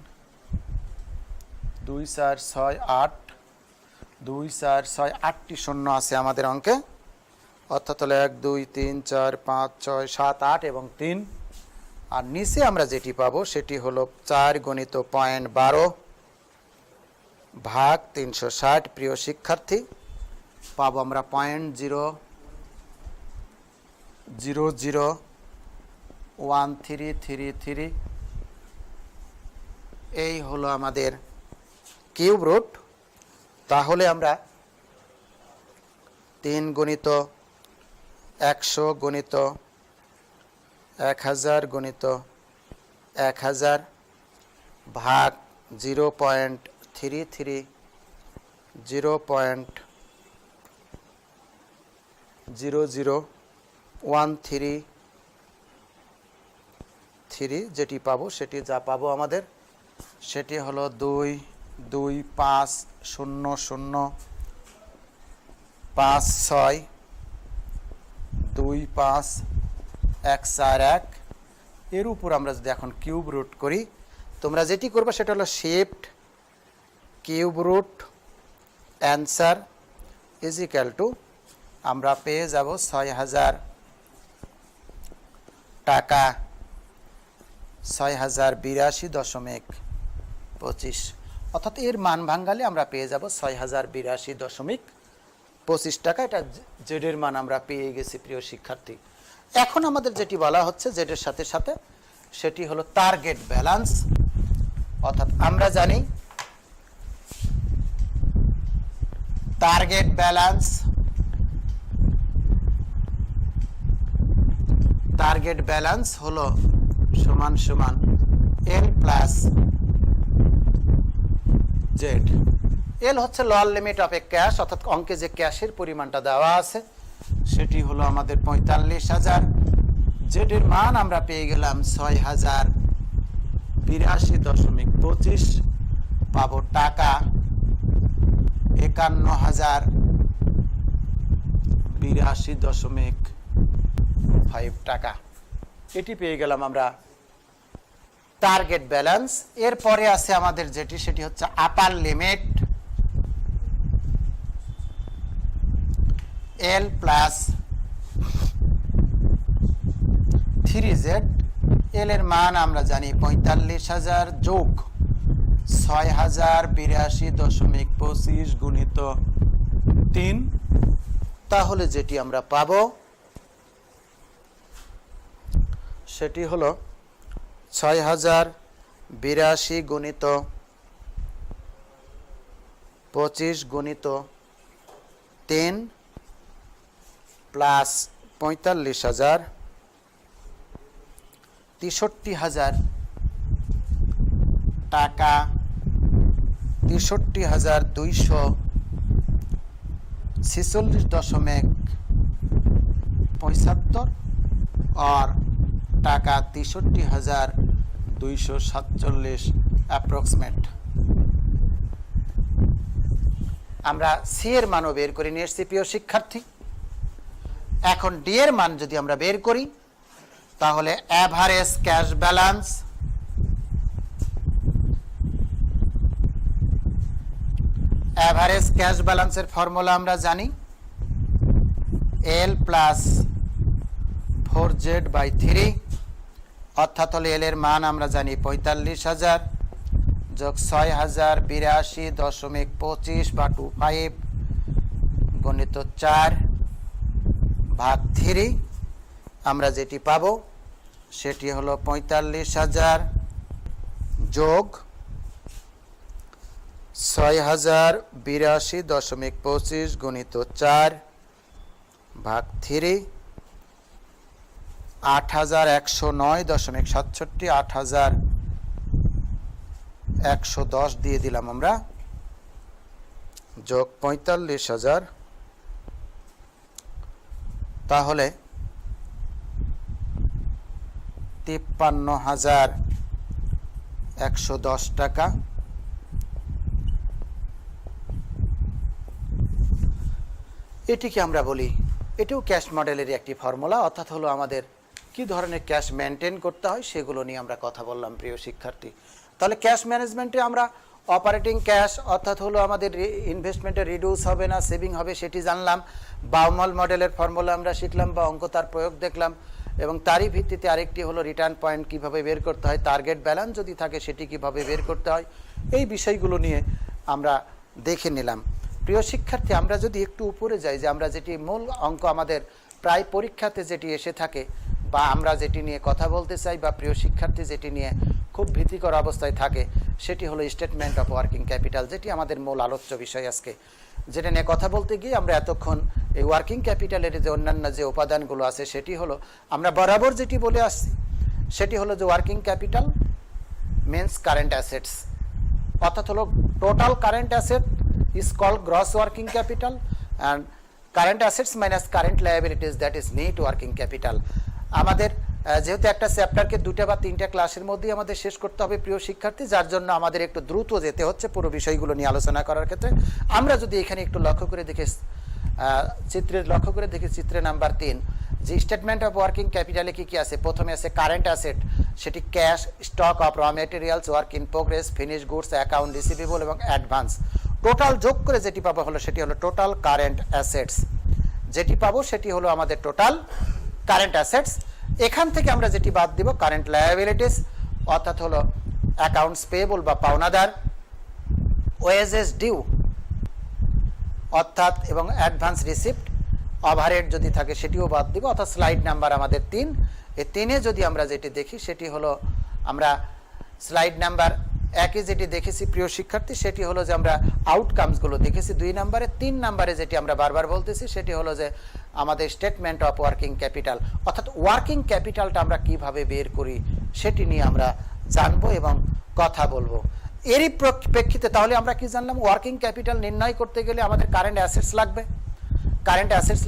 2 4 6 8, 2 4 6 8টি শূন্য আছে আমাদের অঙ্কে, অর্থাৎ হলো 1 2 3 4 5 6 7 8 এবং 3। আর নিচে আমরা যেটি পাবো সেটি হলো 4 গুণিত 0.12 ভাগ 360। প্রিয় শিক্ষার্থী, পাবো আমরা 0.001333। এই হলো আমাদের কিউব রুট। তাহলে আমরা 3 গুণিত 100 গুণিত 1000 গুণিত 1000 ভাগ 0.33 0.00133 যেটি পাবো, সেটি যা পাবো আমাদের সেটি হলো 2 2 5 0 0 5 6 2 5 1 4 1। এর উপর আমরা যদি এখন কিউব রুট করি, তোমরা যেটি করবে সেটা হলো shift cube root answer is equal to, আমরা পেয়ে যাব 6000 টাকা 6082.25, অর্থাৎ এর মান ভাঙালে আমরা পেয়ে যাব 6082.25 টাকা। এটা জেডের মান আমরা পেয়ে গেছি প্রিয় শিক্ষার্থী। এখন আমাদের যেটি বলা হচ্ছে জেডের সাথে সাথে সেটি হলো টার্গেট ব্যালেন্স, অর্থাৎ আমরা জানি টার্গেট ব্যালেন্স হলো সমান সমান এল প্লাস জেড। এল হচ্ছে lower limit of a cash, অর্থাৎ অঙ্কে যে ক্যাশের পরিমাণটা দেওয়া আছে সেটি হলো আমাদের 45,000। জেডের মান আমরা পেয়ে গেলাম 6082.25, পাবো টাকা 51,082.5 টাকা। এটি পেয়ে গেলাম আমরা টার্গেট ব্যালেন্স। এরপরে আছে আমাদের যেটি, সেটি হচ্ছে আপার লিমিট এল প্লাস 3Z। এল এর মান আমরা জানি 45,000 যোগ 6082.25 গুণিত 3। তাহলে যেটি আমরা পাবো সেটি হলো 6082 গুণিত 25 গুণিত 3 প্লাস 45,000 63,000 টাকা 63,246.75 और টাকা 63,247 অ্যাপ্রক্সিমেট। আমরা সি এর মানও বের করে নিয়ে এসেছি প্রিয় শিক্ষার্থী। এখন ডি এর মান যদি আমরা বের করি তাহলে এভারেজ ক্যাশ ব্যালেন্স ব্যালেন্সের ফর্মুলা আমরা জানি এল প্লাস 4Z/3, অর্থাৎ হলে এল এর মান আমরা জানি 45,000 যোগ 6082.25 গুণিত 4 ভাগ 3। আমরা যেটি পাবো সেটি হলো 45,000 যোগ 6082.25 গুণিত 4 ভাগ 3, 8109.67, 8110 দিয়ে দিলাম আমরা, যোগ 45,000, তাহলে 53,110 টাকা। এটিকে আমরা বলি এটাও ক্যাশ মডেলেরই একটি ফর্মুলা, অর্থাৎ হলো আমাদের কি ধরনের ক্যাশ মেনটেন করতে হয় সেগুলো নিয়ে আমরা কথা বললাম প্রিয় শিক্ষার্থী। তাহলে ক্যাশ ম্যানেজমেন্টে আমরা অপারেটিং ক্যাশ অর্থাৎ হলো আমাদের ইনভেস্টমেন্টে রিডিউস হবে না সেভিং হবে সেটি জানলাম। বাউমাল মডেলের ফর্মুলা আমরা শিখলাম বা অঙ্ক তার প্রয়োগ দেখলাম, এবং তারই ভিত্তিতে আরেকটি হলো রিটার্ন পয়েন্ট কিভাবে বের করতে হয়, টার্গেট ব্যালেন্স যদি থাকে সেটি কিভাবে বের করতে হয়, এই বিষয়গুলো নিয়ে আমরা দেখে নিলাম। প্রিয় শিক্ষার্থী, আমরা যদি একটু উপরে যাই, যে আমরা যেটি মূল অঙ্ক আমাদের প্রায় পরীক্ষাতে যেটি এসে থাকে বা আমরা যেটি নিয়ে কথা বলতে চাই বা প্রিয় শিক্ষার্থী যেটি নিয়ে খুব ভীতিকর অবস্থায় থাকে, সেটি হলো স্টেটমেন্ট অফ ওয়ার্কিং ক্যাপিটাল, যেটি আমাদের মূল আলোচ্য বিষয় আজকে। যেটা নিয়ে কথা বলতে গিয়ে আমরা এতক্ষণ এই ওয়ার্কিং ক্যাপিটালের যে অন্যান্য যে উপাদানগুলো আছে সেটি হলো আমরা বরাবর যেটি বলে আসছি, সেটি হলো যে working capital means current assets, অর্থাৎ হলো total current asset is called gross working capital and current assets minus current liabilities, that is net working capital. আমাদের যেহেতু একটা চ্যাপ্টারকে 2টা বা 3টা ক্লাসের মধ্যেই আমাদের শেষ করতে হবে প্রিয় শিক্ষার্থী, যার জন্য আমাদের একটু দ্রুত যেতে হচ্ছে পুরো বিষয়গুলো নিয়ে আলোচনা করার ক্ষেত্রে। আমরা যদি এখানে একটু লক্ষ্য করে দেখি চিত্রে নাম্বার 3, যে স্টেটমেন্ট অফ ওয়ার্কিং ক্যাপিটালে কি কি আছে। প্রথমে আছে কারেন্ট অ্যাসেট, সেটি cash, stock of raw materials, work in progress, finish goods, account receivable এবং অ্যাডভান্স। টোটাল যোগ করে যেটি পাবো হলো সেটি হলো টোটাল কারেন্ট অ্যাসেটস, যেটি পাবো সেটি হলো আমাদের টোটাল কারেন্ট অ্যাসেটস। এখান থেকে আমরা যেটি বাদ দিব কারেন্ট লায়াবিলিটিস, অর্থাৎ হলো অ্যাকাউন্টস পেয়েবল বা পাওনাদার, ওয়েজেস ডিউ অর্থাৎ এবং অ্যাডভান্স রিসিপ্ট, ওভারহেড যদি থাকে সেটিও বাদ দিব, অর্থাৎ স্লাইড নাম্বার আমাদের 3। এই 3-এ যদি আমরা যেটি দেখি সেটি হলো আমরা স্লাইড নাম্বার 1-এ যেটি দেখেছি প্রিয় শিক্ষার্থী, সেটি হলো যে আমরা আউটকামসগুলো দেখেছি 2 নম্বরে। 3 নম্বরে যেটি আমরা বারবার বলতেছি সেটি হলো যে আমাদের স্টেটমেন্ট অফ ওয়ার্কিং ক্যাপিটাল, অর্থাৎ ওয়ার্কিং ক্যাপিটালটা আমরা কিভাবে বের করি সেটি নিয়ে আমরা জানবো এবং কথা বলবো। এরই প্রেক্ষিতে তাহলে আমরা কি জানলাম, ওয়ার্কিং ক্যাপিটাল নির্ণয় করতে গেলে আমাদের কারেন্ট অ্যাসেটস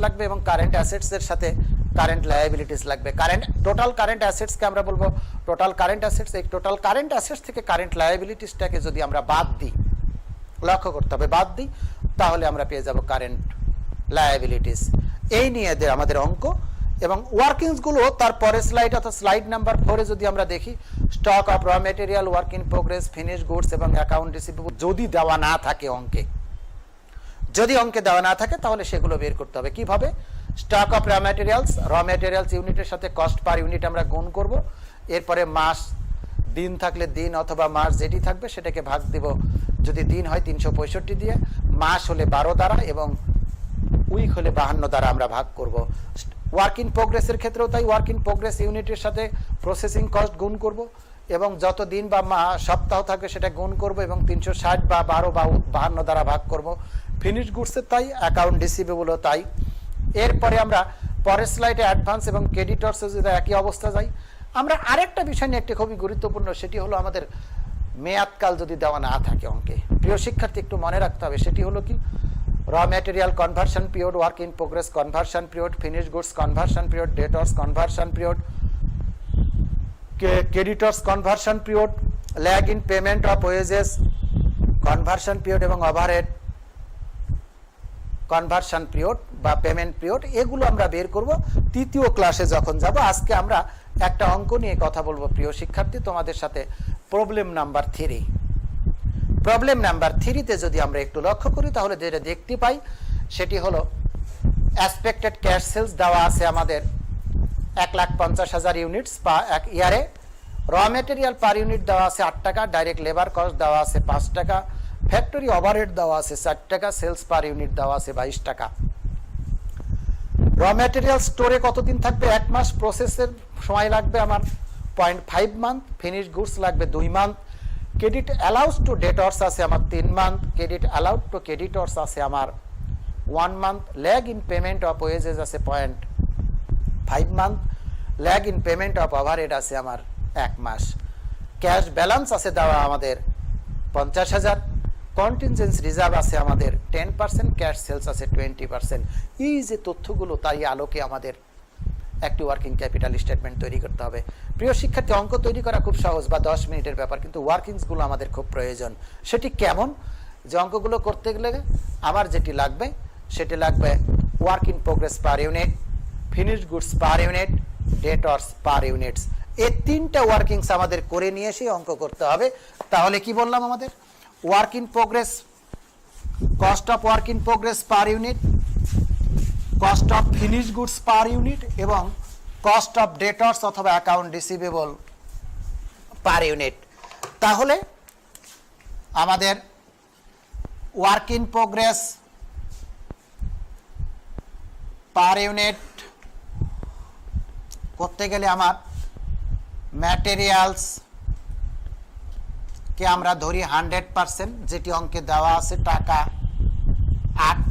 লাগবে, এবং কারেন্ট অ্যাসেটসের সাথে কারেন্ট লায়াবিলিটিস লাগবে। টোটাল কারেন্ট অ্যাসেটসকে আমরা বলবো টোটাল কারেন্ট অ্যাসেটস। এই টোটাল কারেন্ট অ্যাসেটস থেকে কারেন্ট লায়াবিলিটিসটাকে যদি আমরা বাদ দিই, লক্ষ্য করতে হবে বাদ দিই, তাহলে আমরা পেয়ে যাব কারেন্ট লায়াবিলিটিস। এই নিয়ে আমাদের অঙ্ক এবং ওয়ার্কিংসগুলো তারপরে স্লাইড অর্থাৎ স্লাইড নাম্বার 4-এ যদি আমরা দেখি, স্টক অফ র material, work in progress, finish goods এবং অ্যাকাউন্ট রিসিভেবল যদি দেওয়া না থাকে অঙ্কে, দেওয়া না থাকে তাহলে সেগুলো বের করতে হবে কিভাবে। স্টক অফ র মেটেরিয়ালস ইউনিটের সাথে কস্ট পার ইউনিট আমরা গুণ করব, এরপরে মাস, দিন থাকলে দিন অথবা মাস যেটি থাকবে সেটাকে ভাগ দেব, যদি দিন হয় 365 দিয়ে, মাস হলে 12 দ্বারা এবং উইক হলে 52 দ্বারা আমরা ভাগ করব। ওয়ার্ক ইন প্রোগ্রেসের ক্ষেত্রেও তাই, ওয়ার্ক ইন প্রোগ্রেস ইউনিটের সাথে প্রসেসিং কস্ট গুণ করব এবং যত দিন বা সপ্তাহ থাকবে সেটা গুণ করব এবং 360 বা 12 বা 52 দ্বারা ভাগ করব। ফিনিশ গুডসের তাই, অ্যাকাউন্ট রিসিভেবলও তাই। এরপরে আমরা পরের স্লাইডে অ্যাডভান্স এবং ক্রেডিটরস যদি একই অবস্থা যাই, আমরা আরেকটা বিষয় নিয়ে একটি খুবই গুরুত্বপূর্ণ, সেটি হলো আমাদের মেয়াদকাল যদি দেওয়া না থাকে অঙ্কে, প্রিয় শিক্ষার্থী একটু মনে রাখতে হবে, সেটি হলো কি raw material conversion period, work in progress conversion period, finish goods conversion period, debtors conversion period, creditors conversion period, lag in payment of wages conversion period এবং ওভারহেড কনভার্সন পিরিয়ড বা পেমেন্ট পিরিয়ড। এগুলো আমরা বের করব তৃতীয় ক্লাসে যখন যাব। আজকে আমরা একটা অঙ্ক নিয়ে কথা বলবো প্রিয় শিক্ষার্থী তোমাদের সাথে, প্রবলেম নাম্বার 3। প্রবলেম নাম্বার 3-তে যদি আমরা একটু লক্ষ্য করি তাহলে যেটা দেখতে পাই সেটি হলো এক্সপেক্টেড ক্যাশ সেলস দেওয়া আছে আমাদের 1,50,000 ইউনিটস এক ইয়ারে, র মেটেরিয়াল পার ইউনিট দেওয়া আছে 8 টাকা, ডাইরেক্ট লেবার কস্ট দেওয়া আছে 5 টাকা, ফ্যাক্টরি ওভারহেড দেওয়া আছে 4 টাকা, সেলস পার ইউনিট দেওয়া আছে 22 টাকা। র মেটেরিয়াল স্টোরে কতদিন থাকবে, 1 মাস, প্রসেসের সময় লাগবে আমার 0.5 মান্থ, ফিনিশ গুডস লাগবে 2 month, credit allows to debtors আছে আমার 3 month, credit allowed to creditors আছে আমার 1 month, lag in payment of wages আছে 0.5 month, lag in payment of overhead আছে আমার 1 মাস, ক্যাশ ব্যালেন্স আছে দেওয়া আমাদের 50,000, কন্টিনজেন্সি রিজার্ভ আছে আমাদের 10%, ক্যাশ সেলস আছে 20%। এই যে তথ্যগুলো তাই আলোকে আমাদের একটি ওয়ার্কিং ক্যাপিটাল স্টেটমেন্ট তৈরি করতে হবে। প্রিয় শিক্ষার্থী, অঙ্ক তৈরি করা খুব সহজ বা 10 মিনিটের ব্যাপার, কিন্তু ওয়ার্কিংসগুলো আমাদের খুব প্রয়োজন। সেটি কেমন, যে অঙ্কগুলো করতে গেলে আমার যেটি লাগবে সেটি লাগবে work in progress per unit, finished goods per unit, debtors per units. এই তিনটা ওয়ার্কিংস আমাদের করে নিয়ে এসে অঙ্ক করতে হবে। তাহলে কি বললাম আমাদের? Work in progress, cost of work in progress per unit, cost of finished goods per unit এবং কস্ট অফ ডেটর্স অথবা অ্যাকাউন্ট রিসিভেবল পার ইউনিট। তাহলে আমাদের work in progress per unit করতে গেলে আমার ম্যাটেরিয়ালস কে আমরা ধরি 100%, যেটি অঙ্কে দেওয়া আছে টাকা 8।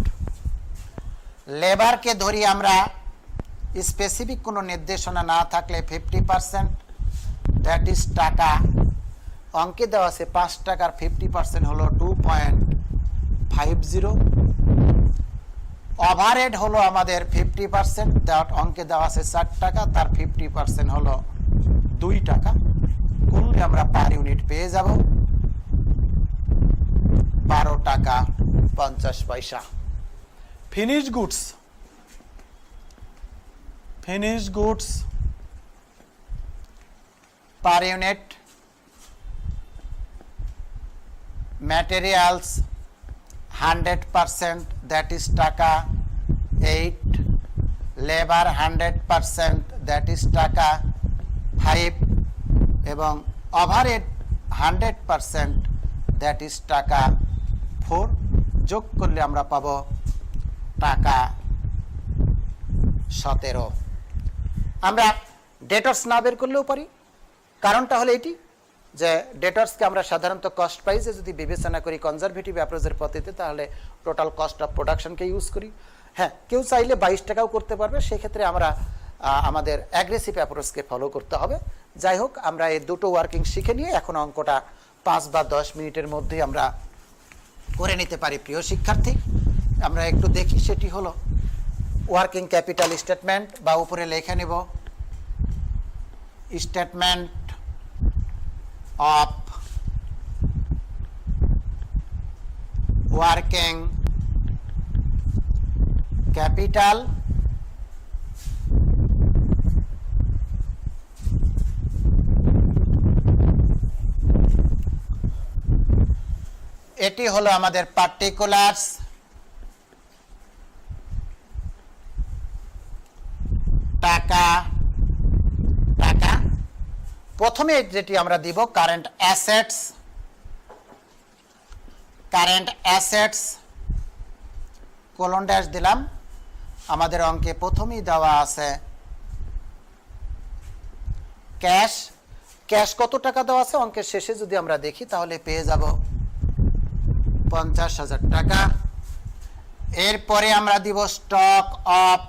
লেবারকে ধরি আমরা স্পেসিফিক কোনো নির্দেশনা না থাকলে 50%, দ্যাট ইজ টাকা, অঙ্কে দেওয়া আছে 5 টাকার 50% হলো 2.50। ওভারহেড হলো আমাদের 50%, দ্যাট অঙ্কে দেওয়া আছে 4 টাকা, তার 50% হলো 2 টাকা। করলে আমরা পার ইউনিট পেয়ে যাব 12 টাকা 50 পয়সা। Finished goods per unit, materials 100%, that is টাকা 8, লেবার 100%, দ্যাট ইজ টাকা 5 এবং ওভারহেড 100%, দ্যাট ইজ টাকা 4। যোগ করলে আমরা পাবো টাকা 17। আমরা ডেটর্স না বের করলেও পারি, কারণটা হলো এটি যে ডেটর্সকে আমরা সাধারণত কস্ট প্রাইসে যদি বিবেচনা করি কনজারভেটিভ অ্যাপ্রোচের পদ্ধতিতে, তাহলে টোটাল কস্ট অফ প্রোডাকশনকে ইউজ করি। হ্যাঁ, কেউ চাইলে 22 টাকাও করতে পারবে, সেক্ষেত্রে আমরা আমাদের অ্যাগ্রেসিভ অ্যাপ্রোচকে ফলো করতে হবে। যাই হোক, আমরা এই দুটো ওয়ার্কিং শিখে নিয়ে এখন অঙ্কটা 5 বা 10 মিনিটের মধ্যেই আমরা করে নিতে পারি। প্রিয় শিক্ষার্থী, আমরা একটু দেখি, সেটি হলো ওয়ার্কিং ক্যাপিটাল স্টেটমেন্ট, বা উপরে লিখে নেব স্টেটমেন্ট অফ ওয়ার্কিং ক্যাপিটাল এটি হলো আমাদের পার্টিকুলারস, টাকা টাকা। প্রথমে যেটি আমরা দিব কারেন্ট অ্যাসেটস কোলন ড্যাশ দিলাম। আমাদের অঙ্কে প্রথমেই দেওয়া আছে ক্যাশ কত টাকা দেওয়া আছে অঙ্কের শেষে যদি আমরা দেখি তাহলে পেয়ে যাব 50,000 টাকা। এরপরে আমরা দিব স্টক অফ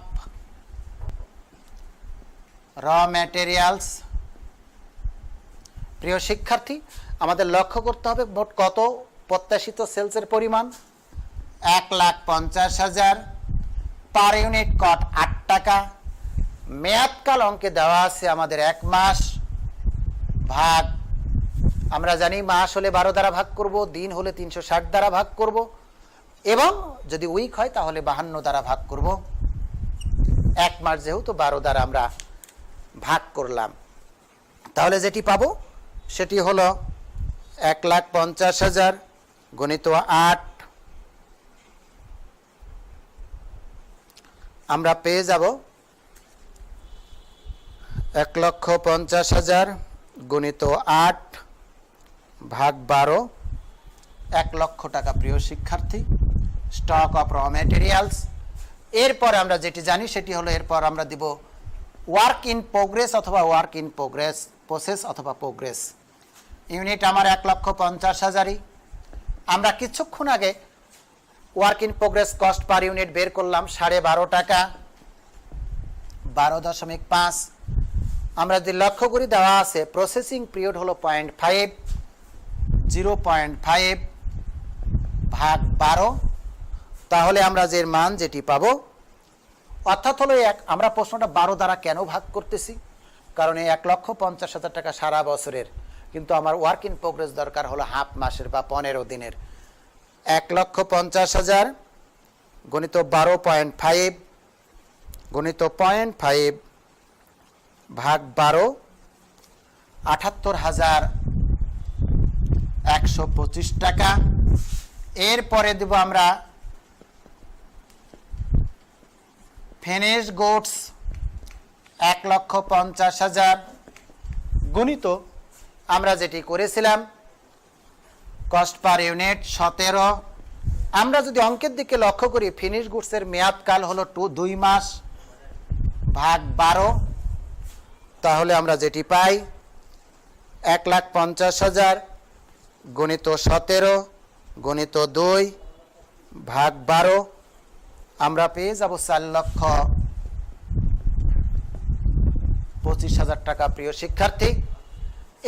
র ম্যাটেরিয়ালস। প্রিয় শিক্ষার্থী, আমাদের লক্ষ্য করতে হবে মোট কত প্রত্যাশিত সেলসের পরিমাণ 1,50,000, পার ইউনিট কট 8 টাকা। মেয়াদকাল অঙ্কে দেওয়া আছে আমাদের 1 মাস, ভাগ আমরা জানি মাস হলে 12 দ্বারা ভাগ করব, দিন হলে 360 দ্বারা ভাগ করব, এবং যদি উইক হয় তাহলে 52 দ্বারা ভাগ করব। 1 মাস যেহেতু 12 দ্বারা আমরা ভাগ করলাম, তাহলে যেটি পাবো সেটি হলো 1,50,000 গুণিত 8, আমরা পেয়ে যাব 1,50,000 গুণিত 8 ভাগ 12, 1 লক্ষ টাকা। প্রিয় শিক্ষার্থী, স্টক অফ র ম্যাটেরিয়ালস। এরপর আমরা যেটি জানি সেটি হলো এরপর আমরা দিব ওয়ার্ক ইন প্রোগ্রেস অথবা ওয়ার্ক ইন প্রসেস অথবা প্রোগ্রেস। ইউনিট আমার 1,50,000। আমরা কিছুক্ষণ আগে work in progress cost per unit বের করলাম 12.5 টাকা, 12.5। আমরা যদি লক্ষ্য করি দেওয়া আছে প্রসেসিং পিরিয়ড হলো 0.5, 0.5 ভাগ 12, তাহলে আমরা যে মান যেটি পাবো অর্থাৎ হলো আমরা প্রশ্নটা 12 দ্বারা কেন ভাগ করতেছি, কারণ এই 1,50,000 টাকা সারা বছরের, কিন্তু আমার ওয়ার্ক ইন প্রোগ্রেস দরকার হলো হাফ মাসের বা 15 দিনের। 1,50,000 গণিত 12.5 গুণিত 0.5 ভাগ 12, 78,125 টাকা। এরপরে দেব আমরা ফিনিশ গুডস 1,50,000 গুণিত আমরা যেটি করেছিলাম কস্ট পার ইউনিট 17। আমরা যদি অঙ্কের দিকে লক্ষ্য করি ফিনিশ গুডসের মেয়াদকাল হলো 2 মাস ভাগ 12, তাহলে আমরা যেটি পাই 1,50,000 গুণিত 17 গুণিত 2 ভাগ 12, আমরা পেয়ে যাব 4,25,000 টাকা। প্রিয় শিক্ষার্থী,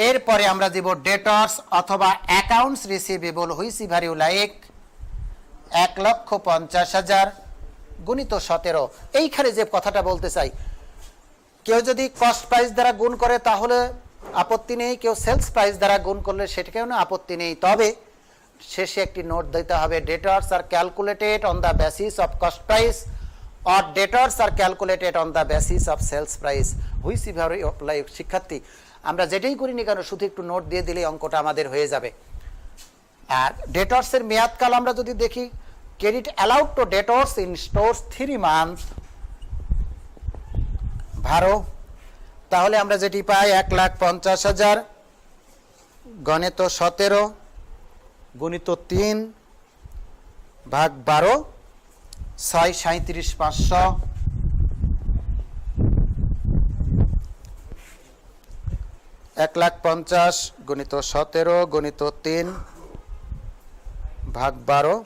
এরপরে আমরা দিব ডেটর্স অথবা accounts receivable which vary like 1,50,000 গুণিত 17। এইখানে যে কথাটা বলতে চাই, কেউ যদি কস্ট প্রাইস দ্বারা গুণ করে তাহলে আপত্তি নেই, কেউ সেলস প্রাইস দ্বারা গুণ করলে সেটাকেও না আপত্তি নেই, তবে শেষে একটি নোট দিতে হবে, debtors are calculated on the basis of cost price or debtors are calculated on the basis of sales price which vary like. শিক্ষার্থী, আমরা যেটাই করি না কেন শুধু একটু নোট দিয়ে দিলে অঙ্কটা আমাদের হয়ে যাবে। আর ডেটর্সের মেয়াদকাল আমরা যদি দেখি, credit allowed to debtors in stores 3 month ভারো, তাহলে আমরা যেটি পাই 1,50,000 গণিত 17 গুণিত 3 ভাগ 12, 6,37,500 1,50,000 গুণিত 17 গুণিত 3 ভাগ 12,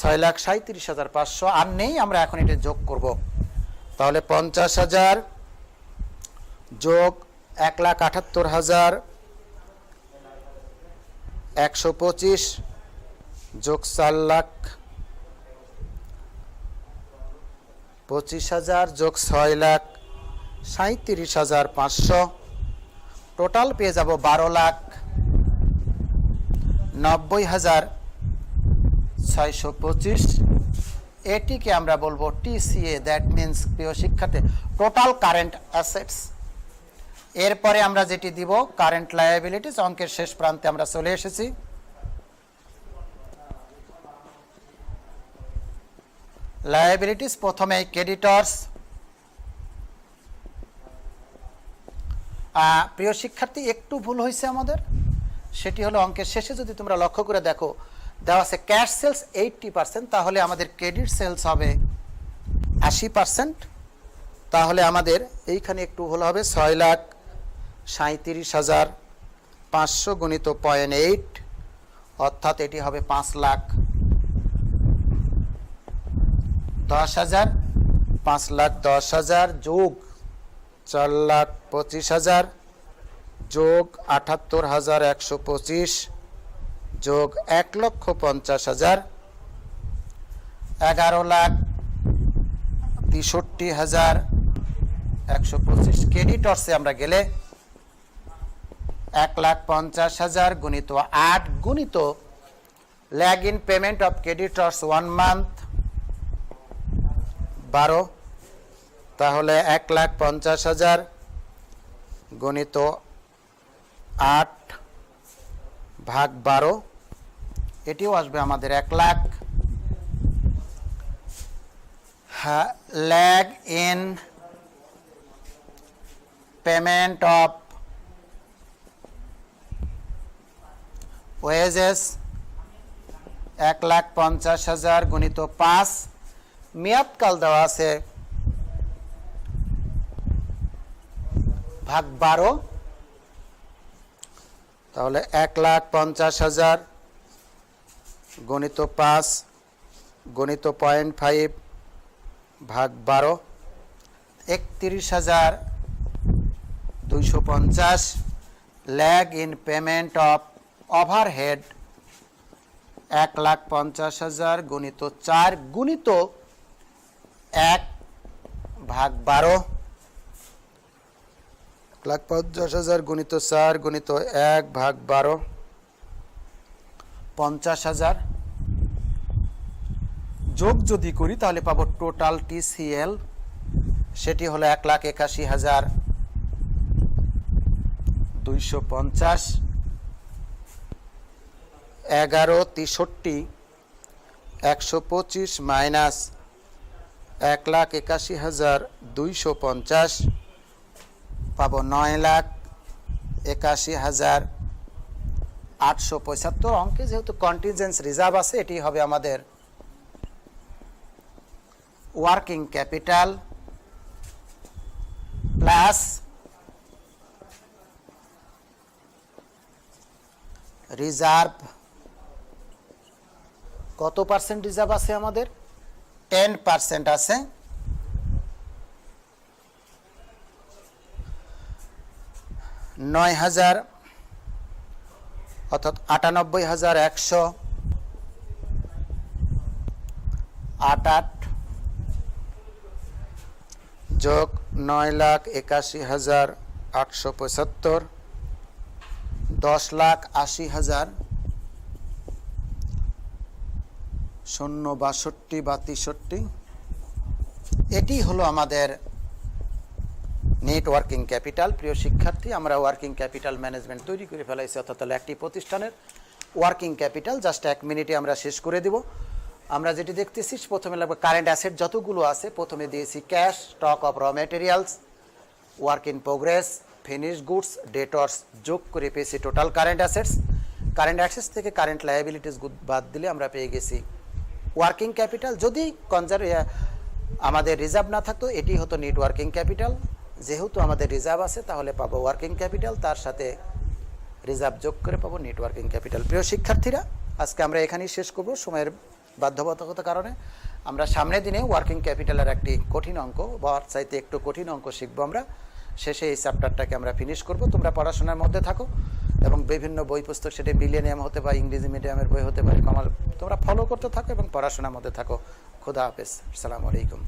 6,37,500। আর নেই, আমরা এখন এটা যোগ করব, তাহলে 50,000 যোগ 1,78,125 যোগ 4,25,000 যোগ 6,37,500, টোটাল পেয়ে যাব 12,90,625। এটিকে আমরা বলবো টিসিএ, দ্যাট মিনস প্রিয় শিক্ষার্থী টোটাল কারেন্ট অ্যাসেটস। এরপরে আমরা যেটি দিব কারেন্ট লায়াবিলিটিস। অঙ্কের শেষ প্রান্তে আমরা চলে এসেছি। লায়াবিলিটিস প্রথমে ক্রেডিটর্স। প্রিয় শিক্ষার্থী, একটু ভুল হয়েছে আমাদের, সেটি হলো অঙ্কের শেষে যদি তোমরা লক্ষ্য করে দেখো দেওয়া আছে ক্যাশ সেলস 80%, তাহলে আমাদের ক্রেডিট সেলস হবে 80%, তাহলে আমাদের এইখানে একটু ভুল হবে 6,37,500 গুণিত 0.8, অর্থাৎ এটি হবে 5,10,000 5,10,000 যোগ 4,25,000 যোগ 78,125 যোগ 1,50,000 11,63,125। ক্রেডিটর্সে আমরা গেলে 1,50,000 গুণিত 8 গুণিত lag in payment of creditors 1 month 12, তাহলে 1,50,000 গণিত 8 ভাগ 12, এটিও আসবে আমাদের 1,00,000। Lag in payment of wages 1,50,000 গুণিত 5, মেয়াদকাল দেওয়া আছে ভাগ 12, তাহলে 1,50,000 গণিত 5 গণিত 0.5 ভাগ 12, 31,250। Lag in payment of overhead 1,50,000 গুণিত 4 গুণিত 1 ভাগ 12, 1,50,000 গুণিত 4 গুণিত 1 ভাগ 12, 50,000। যোগ যদি করি তাহলে পাবো টোটাল টিসিএল সেটি হলো 1,81,250, 11,63, 125 মাইনাস 1,81,250 পাবো 9,81,875। অঙ্কে যেহেতু কন্টিনজেন্স রিজার্ভ আছে, এটি হবে আমাদের ওয়ার্কিং ক্যাপিটাল প্লাস রিজার্ভ। কত পার্সেন্ট রিজার্ভ আছে আমাদের? 10% আছে। $9,000 অর্থাৎ 98,188 যোগ 9,81,875 10,80,000 0,62 বা 63। এটি হলো আমাদের নেট ওয়ার্কিং ক্যাপিটাল। প্রিয় শিক্ষার্থী, আমরা ওয়ার্কিং ক্যাপিটাল ম্যানেজমেন্ট তৈরি করে ফেলাইছি, অর্থাৎ একটি প্রতিষ্ঠানের ওয়ার্কিং ক্যাপিটাল জাস্ট 1 মিনিটে আমরা শেষ করে দেব। আমরা যেটি দেখতেছি, প্রথমে লাগবে কারেন্ট অ্যাসেট যতগুলো আছে, প্রথমে দিয়েছি ক্যাশ, স্টক অফ র materials, work in progress, finish goods, debtors যোগ করে পেয়েছি total current assets. Current assets থেকে কারেন্ট লায়াবিলিটিস বাদ দিলে আমরা পেয়ে গেছি ওয়ার্কিং ক্যাপিটাল। যদি আমাদের রিজার্ভ না থাকতো, এটি হতো নেট ওয়ার্কিং ক্যাপিটাল। যেহেতু আমাদের রিজার্ভ আছে, তাহলে পাবো ওয়ার্কিং ক্যাপিটাল, তার সাথে রিজার্ভ যোগ করে পাবো নেট ওয়ার্কিং ক্যাপিটাল। প্রিয় শিক্ষার্থীরা, আজকে আমরা এখানেই শেষ করব, সময়ের বাধ্যবাধকতার কারণে। আমরা সামনের দিনে ওয়ার্কিং ক্যাপিটালের একটি কঠিন অঙ্ক বা চাইতে একটু কঠিন অঙ্ক শিখবো। আমরা শেষে এই চ্যাপ্টারটাকে আমরা ফিনিশ করব। তোমরা পড়াশোনার মধ্যে থাকো এবং বিভিন্ন বই পুস্তক, সেটি মিলেনিয়াম হতে পারে, ইংরেজি মিডিয়ামের বই হতে পারে, তোমরা ফলো করতে থাকো এবং পড়াশোনার মধ্যে থাকো। খুদা হাফেজ, আসসালামু আলাইকুম।